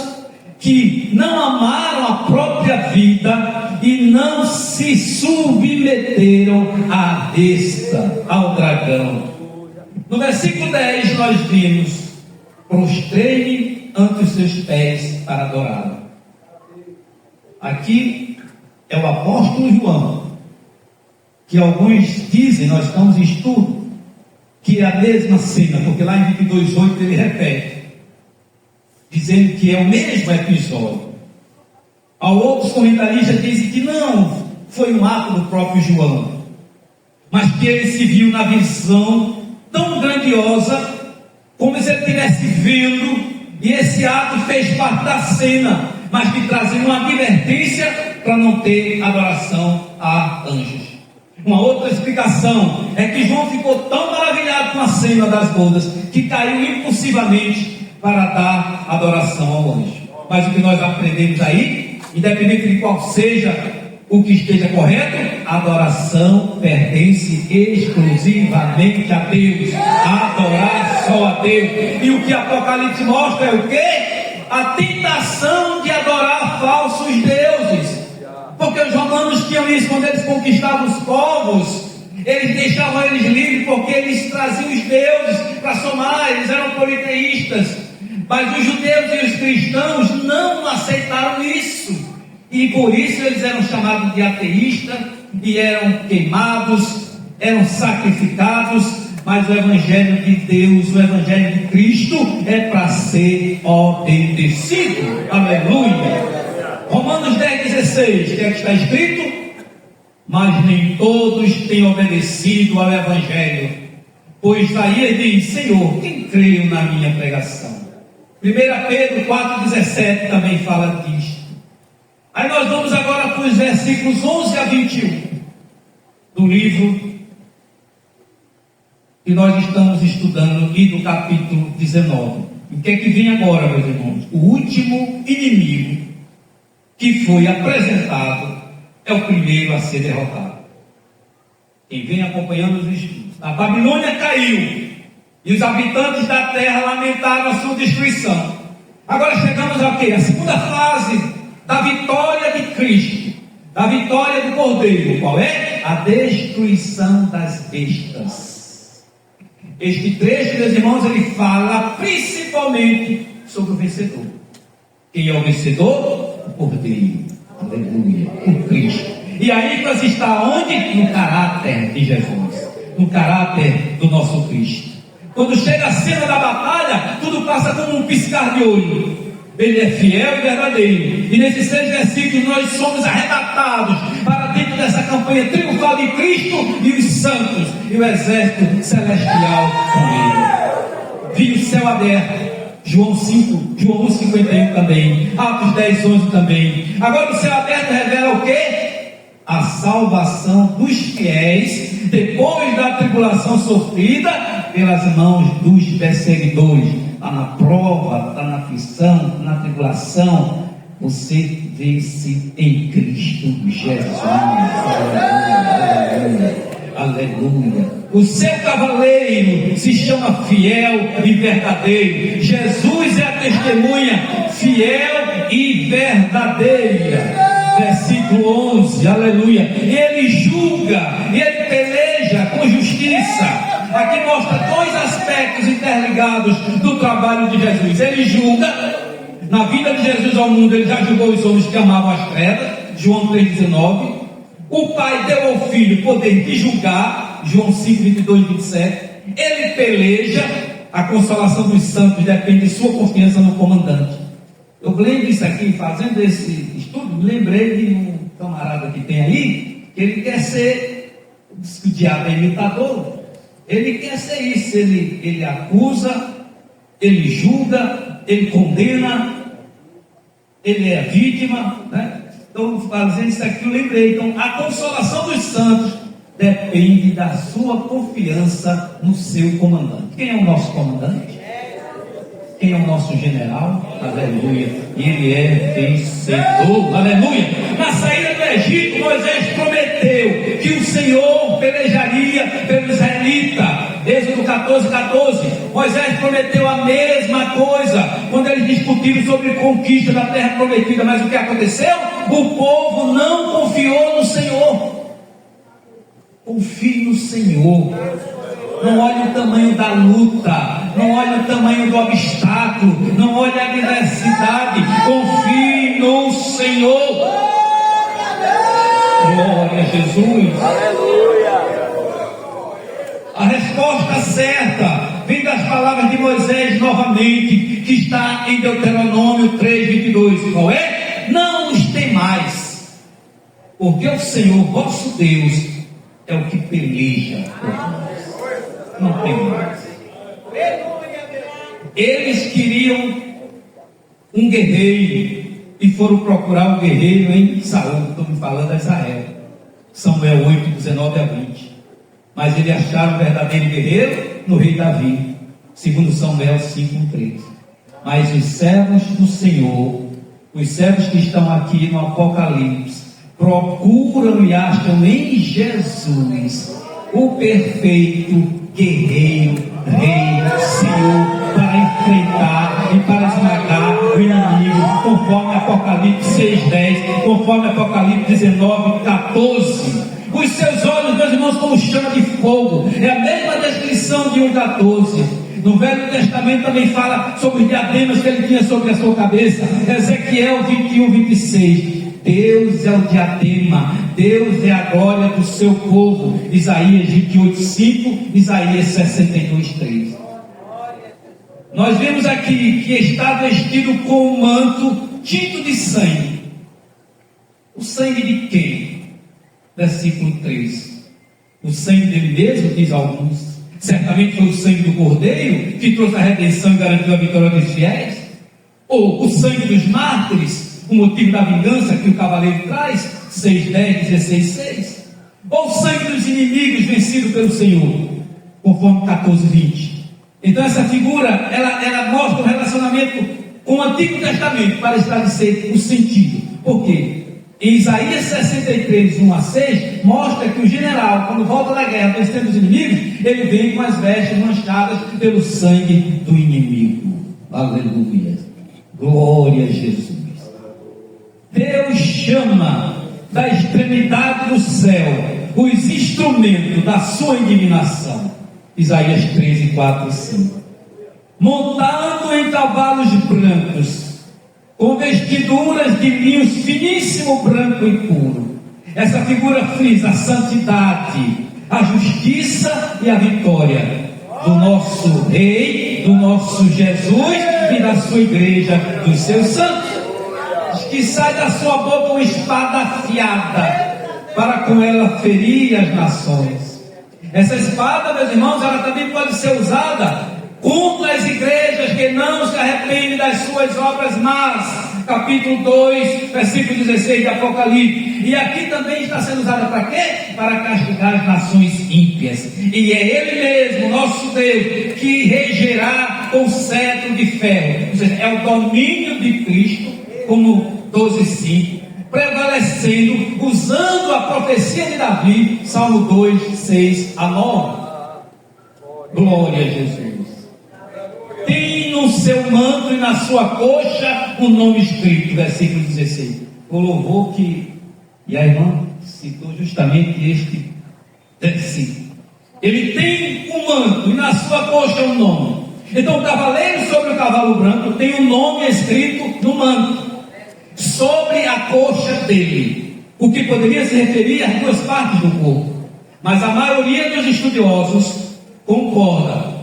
[SPEAKER 1] que não amaram a própria vida e não se submeteram à besta, ao dragão. No versículo 10 nós vimos: prostrei-me ante os seus pés para adorá-lo. Aqui é o apóstolo João, que alguns dizem, nós estamos em estudo, que é a mesma cena, porque lá em 22:8 ele repete, dizendo que é o mesmo episódio. Outros comentaristas dizem que não foi um ato do próprio João, mas que ele se viu na visão tão grandiosa, como se ele estivesse vendo, e esse ato fez parte da cena, mas que trazia uma advertência para não ter adoração a anjos. Uma outra explicação é que João ficou tão maravilhado com a cena das bodas que caiu impulsivamente para dar adoração ao anjo. Mas o que nós aprendemos aí, independente de qual seja o que esteja correto, a adoração pertence exclusivamente a Deus. Adorar só a Deus. E o que Apocalipse mostra é o quê? A tentação de adorar falsos deuses. Porque os romanos tinham isso, quando eles conquistavam os povos, eles deixavam eles livres, porque eles traziam os deuses para somar, eles eram politeístas. Mas os judeus e os cristãos não aceitaram isso, e por isso eles eram chamados de ateístas, e eram queimados, eram sacrificados. Mas o Evangelho de Deus, o Evangelho de Cristo é para ser obedecido. Aleluia. Romanos 10:16, que é que está escrito? Mas nem todos têm obedecido ao Evangelho, pois Isaías diz: Senhor, quem creu na minha pregação? 1 Pedro 4:17 também fala disto. Aí nós vamos agora para os versículos 11 a 21 do livro que nós estamos estudando aqui, do capítulo 19. O que é que vem agora, meus irmãos? O último inimigo que foi apresentado é o primeiro a ser derrotado. Quem vem acompanhando os estudos: a Babilônia caiu e os habitantes da terra lamentaram a sua destruição. Agora chegamos ao quê? A segunda fase da vitória de Cristo, da vitória do Cordeiro. Qual é?
[SPEAKER 6] a destruição das bestas. Este trecho, meus irmãos, ele fala principalmente sobre o vencedor. Quem é o vencedor? O Cordeiro. Aleluia. O Cristo. E aí nós está onde? No caráter de Jesus. No caráter do nosso Cristo. Quando chega a cena da batalha, tudo passa como um piscar de olho. Ele é fiel e verdadeiro. E nesses 6 versículos nós somos arrebatados para dentro dessa campanha triunfal de Cristo e os santos e o exército celestial com ele. Vi o céu aberto. João 1,51 também. Atos 10,11 também. Agora o céu aberto revela o quê? A salvação dos fiéis depois da tribulação sofrida pelas mãos dos perseguidores. Está na prova, está na aflição, na tribulação. Você vence em Cristo Jesus. Aleluia. Aleluia. O seu cavaleiro se chama fiel e verdadeiro. Jesus é a testemunha fiel e verdadeira. Versículo 11, aleluia. Ele julga, ele peleja com justiça. Aqui mostra 2 aspectos interligados do trabalho de Jesus. Ele julga, na vida de Jesus ao mundo, ele já julgou os homens que amavam as trevas, João 3,19. O Pai deu ao Filho poder de julgar, João 5, 22 e 27. Ele peleja, a consolação dos santos depende de sua confiança no comandante. Eu lembro isso aqui, fazendo esse estudo, me lembrei de um camarada que tem aí, que ele quer ser, diz que o diabo é imitador, ele quer ser isso, ele acusa, ele julga, ele condena, ele é vítima, né? Então, fazendo isso aqui, eu lembrei. Então, a consolação dos santos depende da sua confiança no seu comandante. Quem é o nosso comandante? Quem é o nosso general? Aleluia. Ele é vencedor. Aleluia. Na saída do Egito, Moisés prometeu que o Senhor pelejaria pelo israelita. Êxodo 14. Moisés prometeu a mesma coisa quando eles discutiram sobre conquista da terra prometida. Mas o que aconteceu? O povo não confiou no Senhor. Confie no Senhor. Não olhe o tamanho da luta, não olhe o tamanho do obstáculo, não olhe a adversidade. Confie no Senhor. Glória a Jesus.
[SPEAKER 4] Aleluia.
[SPEAKER 6] A resposta certa vem das palavras de Moisés novamente, que está em Deuteronômio 3:22. Qual é? Não os temais, porque o Senhor vosso Deus é o que peleja por nós. Não tem mais. Eles queriam um guerreiro e foram procurar um guerreiro em Saul. Estamos falando de Israel. Samuel 8:19 a 20. Mas eles acharam um verdadeiro guerreiro no rei Davi, segundo Samuel 5:13. Mas os servos do Senhor, os servos que estão aqui no Apocalipse, procuram e acham em Jesus o perfeito guerreiro, rei, Senhor, para enfrentar e para esmagar o inimigo, conforme Apocalipse 6:10, conforme Apocalipse 19:14. Os seus olhos, meus irmãos, como chama de fogo. É a mesma descrição de 1:14. No Velho Testamento também fala sobre os diademas que ele tinha sobre a sua cabeça. Ezequiel 21:26. Deus é o diadema, Deus é a glória do seu povo. Isaías 28:5, Isaías 62:3. Nós vemos aqui que está vestido com um manto tinto de sangue. O sangue de quem? Versículo 3. O sangue dele mesmo, diz alguns. Certamente foi o sangue do Cordeiro que trouxe a redenção e garantiu a vitória dos fiéis. Ou o sangue dos mártires, o motivo da vingança que o cavaleiro traz, 6:10, 16:6. Ou o sangue dos inimigos vencido pelo Senhor, conforme 14:20. Então essa figura, ela mostra o relacionamento com o Antigo Testamento, para esclarecer o sentido. Por quê? Em Isaías 63, 1 a 6, mostra que o general, quando volta da guerra vencendo os inimigos, ele vem com as vestes manchadas pelo sangue do inimigo. Aleluia. Glória a Jesus. Deus chama da extremidade do céu os instrumentos da sua indignação. Isaías 13, 4 e 5. Montando em cavalos brancos, com vestiduras de linho finíssimo, branco e puro. Essa figura frisa a santidade, a justiça e a vitória do nosso Rei, do nosso Jesus e da sua igreja, dos seus santos. Que sai da sua boca uma espada afiada, para com ela ferir as nações. Essa espada, meus irmãos, ela também pode ser usada contra as igrejas que não se arrependem das suas obras más. Capítulo 2, versículo 16 de Apocalipse. E aqui também está sendo usada para quê? Para castigar as nações ímpias. E é Ele mesmo, nosso Deus, que regerá com cetro de ferro. Ou seja, é o domínio de Cristo, como 12:5, prevalecendo, usando a profecia de Davi, Salmo 2, 6 a 9. Glória a Jesus. Tem no seu manto e na sua coxa o nome escrito, versículo 16. O louvor que, e a irmã citou justamente este versículo. Ele tem um manto e na sua coxa um nome. Então o cavaleiro sobre o cavalo branco tem um nome escrito no manto, sobre a coxa dele, o que poderia se referir às duas partes do corpo. Mas a maioria dos estudiosos concorda,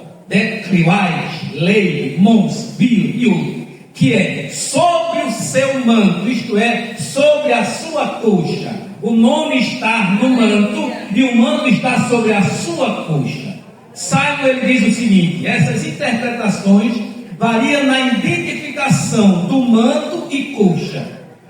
[SPEAKER 6] White, Leigh, Mons, Bill e outros, que é sobre o seu manto, isto é, sobre a sua coxa. O nome está no manto e o manto está sobre a sua coxa. Simon, ele diz o seguinte: essas interpretações variam na identificação do manto e coxa,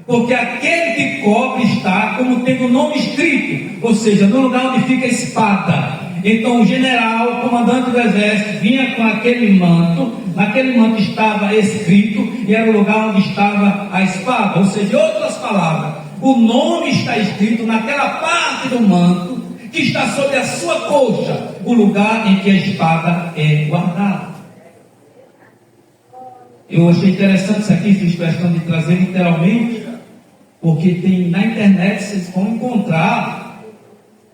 [SPEAKER 6] porque aquele que cobre está como tendo o nome escrito, ou seja, no lugar onde fica a espada. Então o general, o comandante do exército, vinha com aquele manto, naquele manto estava escrito, e era o lugar onde estava a espada. Ou seja, em outras palavras, o nome está escrito naquela parte do manto que está sobre a sua coxa, o lugar em que a espada é guardada. Eu achei interessante isso aqui, fiz questão de trazer literalmente, porque tem na internet, vocês vão encontrar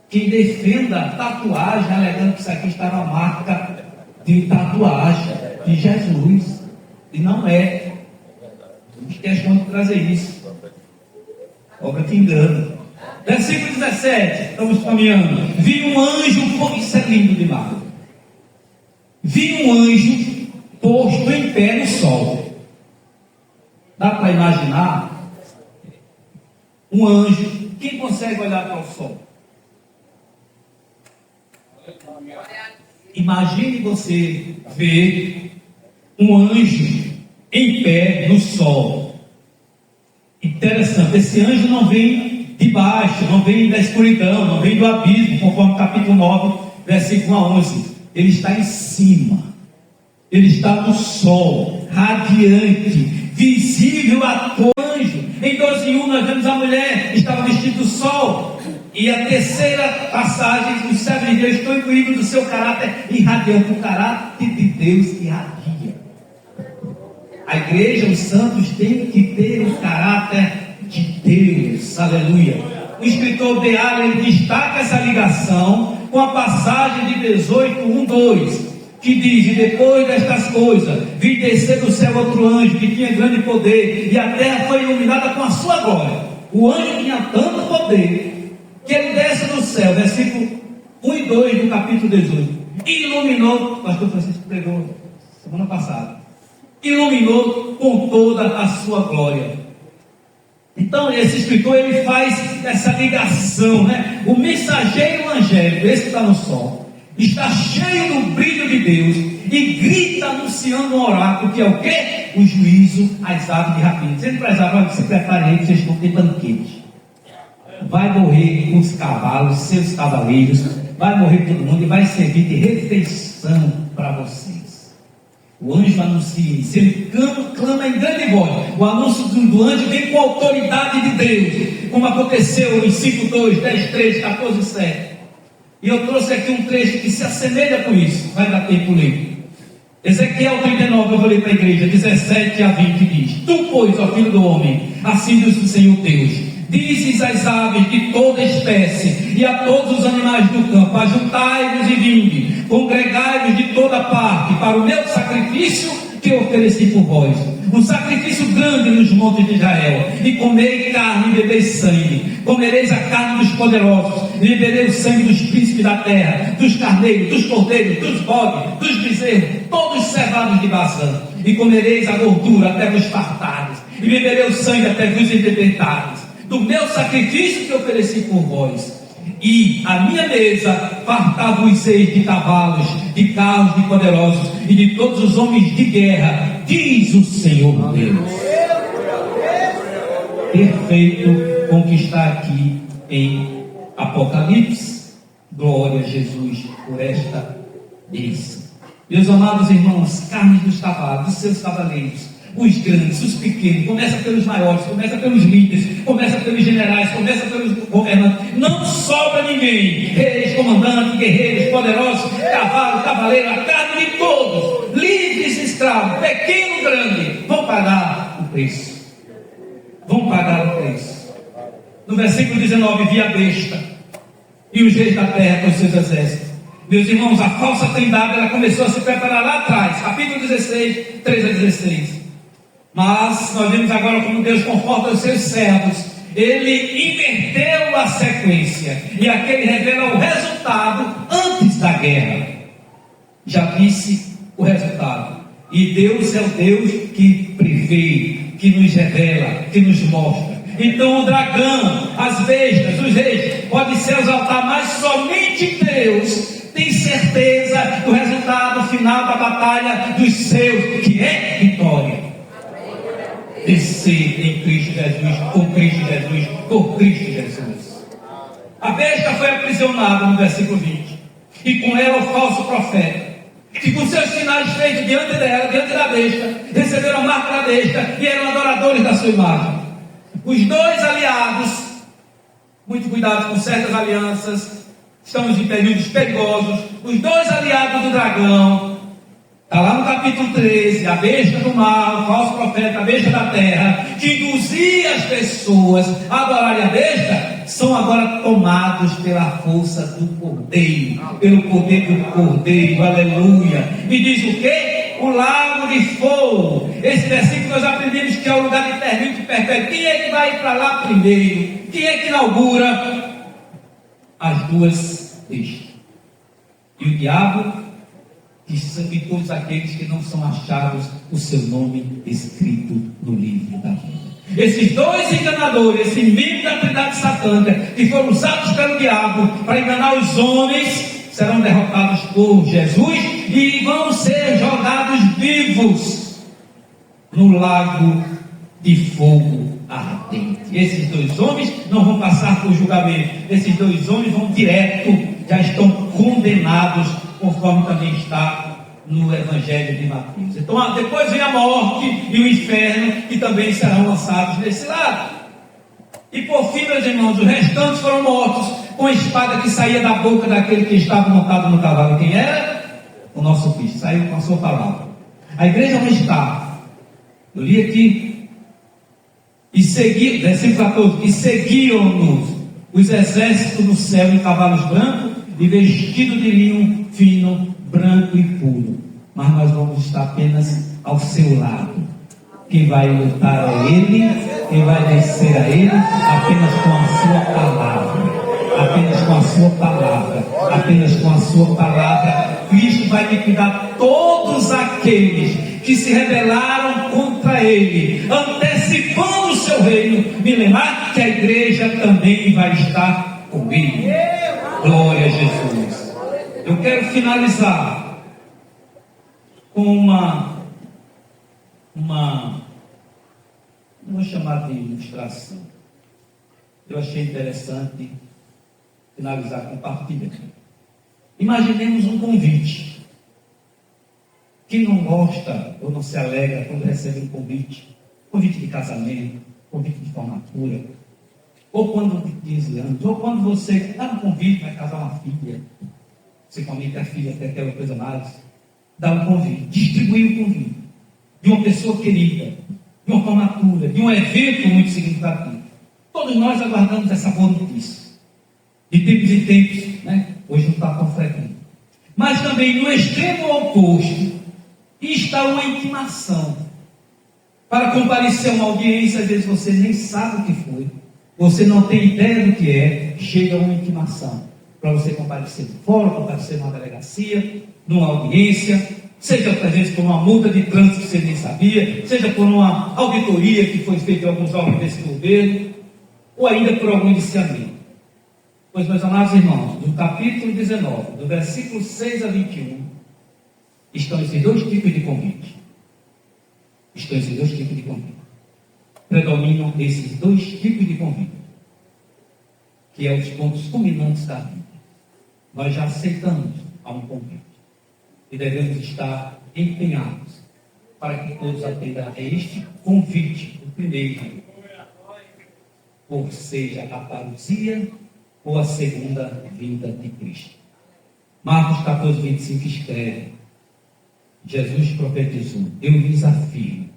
[SPEAKER 6] quem defenda tatuagem, alegando que isso aqui está na marca de tatuagem de Jesus, e não é. Fiz questão de trazer isso. Obra que engana. Versículo 17, estamos caminhando. Vi um anjo, isso é lindo demais. Vi um anjo posto em pé no sol. Dá para imaginar? Um anjo, quem consegue olhar para o sol? Imagine você ver um anjo em pé no sol. Interessante, esse anjo não vem de baixo, não vem da escuridão, não vem do abismo, conforme capítulo 9, versículo 11. Ele está em cima, ele está no sol, radiante, visível a todo anjo. Em 12:1 nós vemos a mulher, estava vestida do sol. E a terceira passagem, os servos de Deus estão incluídos do seu caráter irradiante, o caráter de Deus irradia. A igreja, os santos têm que ter o caráter de Deus, aleluia. O escritor de Allen destaca essa ligação com a passagem de 18:1-2, que diz: e depois destas coisas, vi descer do céu outro anjo que tinha grande poder, e a terra foi iluminada com a sua glória. O anjo tinha tanto poder que ele desce do céu, versículo 1 e 2 do capítulo 18, e iluminou, o pastor Francisco pregou semana passada, iluminou com toda a sua glória. Então esse escritor, ele faz essa ligação, né? O mensageiro angélico, esse que está no sol, está cheio do brilho de Deus e grita anunciando um oráculo, que é o quê? O juízo às aves de rapina, dizendo para as aves: se preparem aí que vocês vão ter banquete. Vai morrer os cavalos, seus cavaleiros, vai morrer todo mundo e vai servir de refeição para vocês. O anjo anuncia isso, ele clama em grande voz. O anúncio do anjo vem com a autoridade de Deus, como aconteceu em 5:2, 10:3, 14:7. E eu trouxe aqui um trecho que se assemelha com isso, vai dar tempo ler. Ezequiel 39, eu vou ler para a igreja, 17 a 20 diz: tu, pois, ó filho do homem, assim diz o Senhor Deus,
[SPEAKER 7] Dizes às aves de toda espécie e a todos os animais do campo: ajuntai-vos e vinde, congregai-vos de toda parte para o meu sacrifício que eu ofereci por vós, um sacrifício grande nos montes de Israel. E comei carne e bebei sangue. Comereis a carne dos poderosos, e beberei o sangue dos príncipes da terra, dos carneiros, dos cordeiros, dos bodes, dos bezerros, todos cevados de Bazã. E comereis a gordura até vos fartares, e beberei o sangue até vos embebentares, do meu sacrifício que ofereci por vós. E a minha mesa fartar-vos-eis de cavalos, de carros, de poderosos e de todos os homens de guerra, diz o Senhor Deus. Perfeito com o que está aqui em Apocalipse. Glória a Jesus por esta bênção. Meus amados irmãos, carne dos cavalos, dos seus cavaleiros, os grandes, os pequenos, começa pelos maiores, começa pelos líderes, começa pelos generais, começa pelos governantes, não sobra ninguém, reis, comandantes, guerreiros, poderosos, cavalo, cavaleiro, a carne de todos, livres, escravos, pequeno, grande, vão pagar o preço, vão pagar o preço. No versículo 19, vi a besta e os reis da terra com os seus exércitos. Meus irmãos, a falsa trindade, ela começou a se preparar lá atrás, capítulo 16, 3 a 16. Mas nós vemos agora como Deus conforta os seus servos. Ele inverteu a sequência, e aqui ele revela o resultado antes da guerra. Já disse o resultado. E Deus é o Deus que prevê, que nos revela, que nos mostra. Então o dragão, as bestas, os reis podem se exaltar, mas somente Deus tem certeza do resultado final da batalha dos seus, que é vitória. Descer em Cristo Jesus, com Cristo Jesus, por Cristo Jesus. A besta foi aprisionada no versículo 20, e com ela o falso profeta, que com seus sinais feitos diante dela, diante da besta, receberam a marca da besta e eram adoradores da sua imagem. Os dois aliados, muito cuidado com certas alianças, estamos em períodos perigosos. Os dois aliados do dragão, está lá no capítulo 13, a besta do mar, o falso profeta, a besta da terra, que induzia as pessoas a adorarem a besta, são agora tomados pela força do Cordeiro, pelo poder do Cordeiro, aleluia. E diz o quê? O lago de fogo. Esse versículo nós aprendemos que é o lugar de eternidade perpétuo. Quem é que vai para lá primeiro? Quem é que inaugura? As duas bestas. E o diabo e todos aqueles que não são achados o seu nome escrito no livro da vida. Esses dois enganadores, esse membro da trindade satânica, que foram usados pelo diabo para enganar os homens, serão derrotados por Jesus e vão ser jogados vivos no lago de fogo ardente. Esses dois homens não vão passar por julgamento, esses dois homens vão direto, já estão condenados, conforme também está no Evangelho de Mateus. Então depois vem a morte e o inferno, que também serão lançados nesse lado. E por fim, meus irmãos, os restantes foram mortos com a espada que saía da boca daquele que estava montado no cavalo. Quem era? O nosso Cristo, saiu com a sua palavra. A igreja não está. Eu li aqui, e seguiam, versículo 14, e seguiam-nos os exércitos do céu em cavalos brancos e vestidos de linho fino, branco e puro. Mas nós vamos estar apenas ao seu lado. Quem vai lutar é Ele, quem vai vencer a Ele, apenas com a sua palavra. Apenas com a sua palavra. Apenas com a sua palavra. Cristo vai liquidar todos aqueles que se rebelaram contra Ele, antecipando o seu reino. Me lembrar que a igreja também vai estar com Ele. Glória a Jesus. Eu quero finalizar com uma não vou chamar de ilustração. Eu achei interessante finalizar compartilhando. Imaginemos um convite. Quem não gosta ou não se alegra quando recebe um convite de casamento, convite de formatura, ou quando de 15 anos, ou quando você dá um convite para casar uma filha, principalmente a filha tem aquela coisa mais, dá um convite, distribuir um convite de uma pessoa querida, de uma formatura, de um evento muito significativo. Todos nós aguardamos essa boa notícia. De tempos em tempos, né? Hoje não está tão frequente. Mas também no extremo oposto está uma intimação. Para comparecer a uma audiência, às vezes você nem sabe o que foi, você não tem ideia do que é, chega uma intimação para você comparecer no fórum, comparecer numa delegacia, numa audiência, seja às vezes por uma multa de trânsito que você nem sabia, seja por uma auditoria que foi feita em alguns órgãos desse governo, ou ainda por algum indiciamento. Pois, meus amados irmãos, no capítulo 19, do versículo 6 a 21, estão esses dois tipos de convite. Predominam esses dois tipos de convite, que é os pontos culminantes da vida. Nós já aceitamos a um convite e devemos estar empenhados para que todos atendam a este convite, o primeiro, ou seja, a parousia ou a segunda vinda de Cristo. Marcos 14, 25 escreve: Jesus profetizou: eu lhes afirmo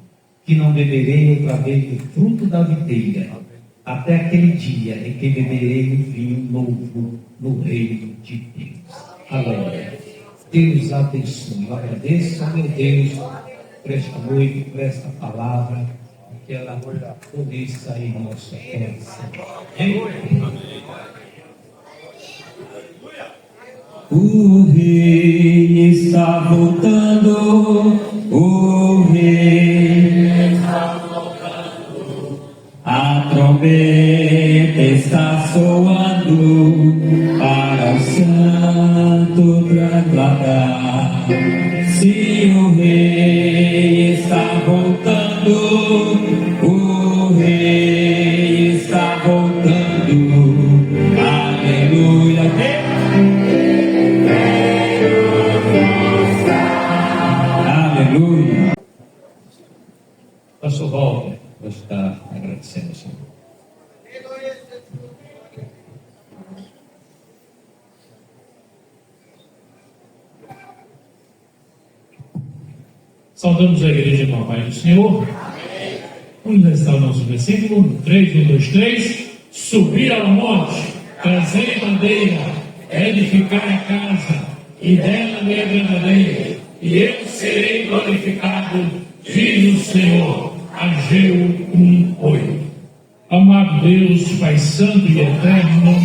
[SPEAKER 7] que não beberei outra vez do fruto da videira, até aquele dia em que beberei o vinho novo no reino de Deus. Aleluia. Deus abençoe. Eu agradeço ao meu Deus por esta noite, por esta palavra, que ela conheça em nosso coração. Amém.
[SPEAKER 3] O rei está voltando, o rei está voltando, a trombeta está soando para o santo transladar. Se o rei está voltando, o rei está voltando, aleluia. Aleluia.
[SPEAKER 1] Pastor Walter, vou estar agradecendo ao Senhor.
[SPEAKER 8] Saudamos a igreja com a paz do Senhor. Vamos recitar o nosso versículo 3, 1, 2, 3. Subir ao monte, trazer bandeira, edificar a casa, e dela me agradarei, e eu serei glorificado, diz o Senhor. Ageu 1:8. Amado Deus, Pai Santo e Eterno,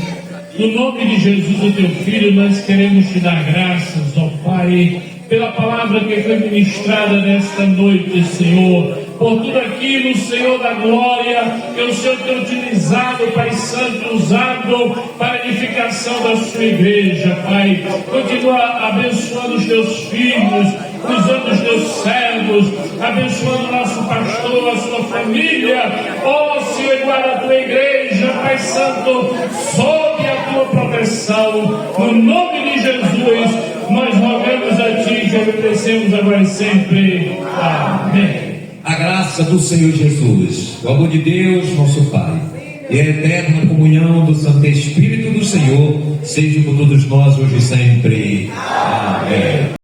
[SPEAKER 8] no nome de Jesus, o Teu Filho, nós queremos Te dar graças, ó Pai, pela palavra que foi ministrada nesta noite, Senhor, por tudo aquilo, Senhor da glória, que o Senhor tem utilizado, Pai Santo, usado para a edificação da sua igreja, Pai. Continua abençoando os Teus filhos, usando os Teus servos, abençoando o nosso pastor, a sua família. Ó Senhor, guarda a Tua igreja, Pai Santo, sob a Tua proteção, no nome de Jesus, nós rogamos a Ti e te agradecemos agora e sempre. Amém.
[SPEAKER 1] A graça do Senhor Jesus, o amor de Deus, nosso Pai, e a eterna comunhão do Santo Espírito do Senhor, seja com todos nós hoje e sempre. Amém.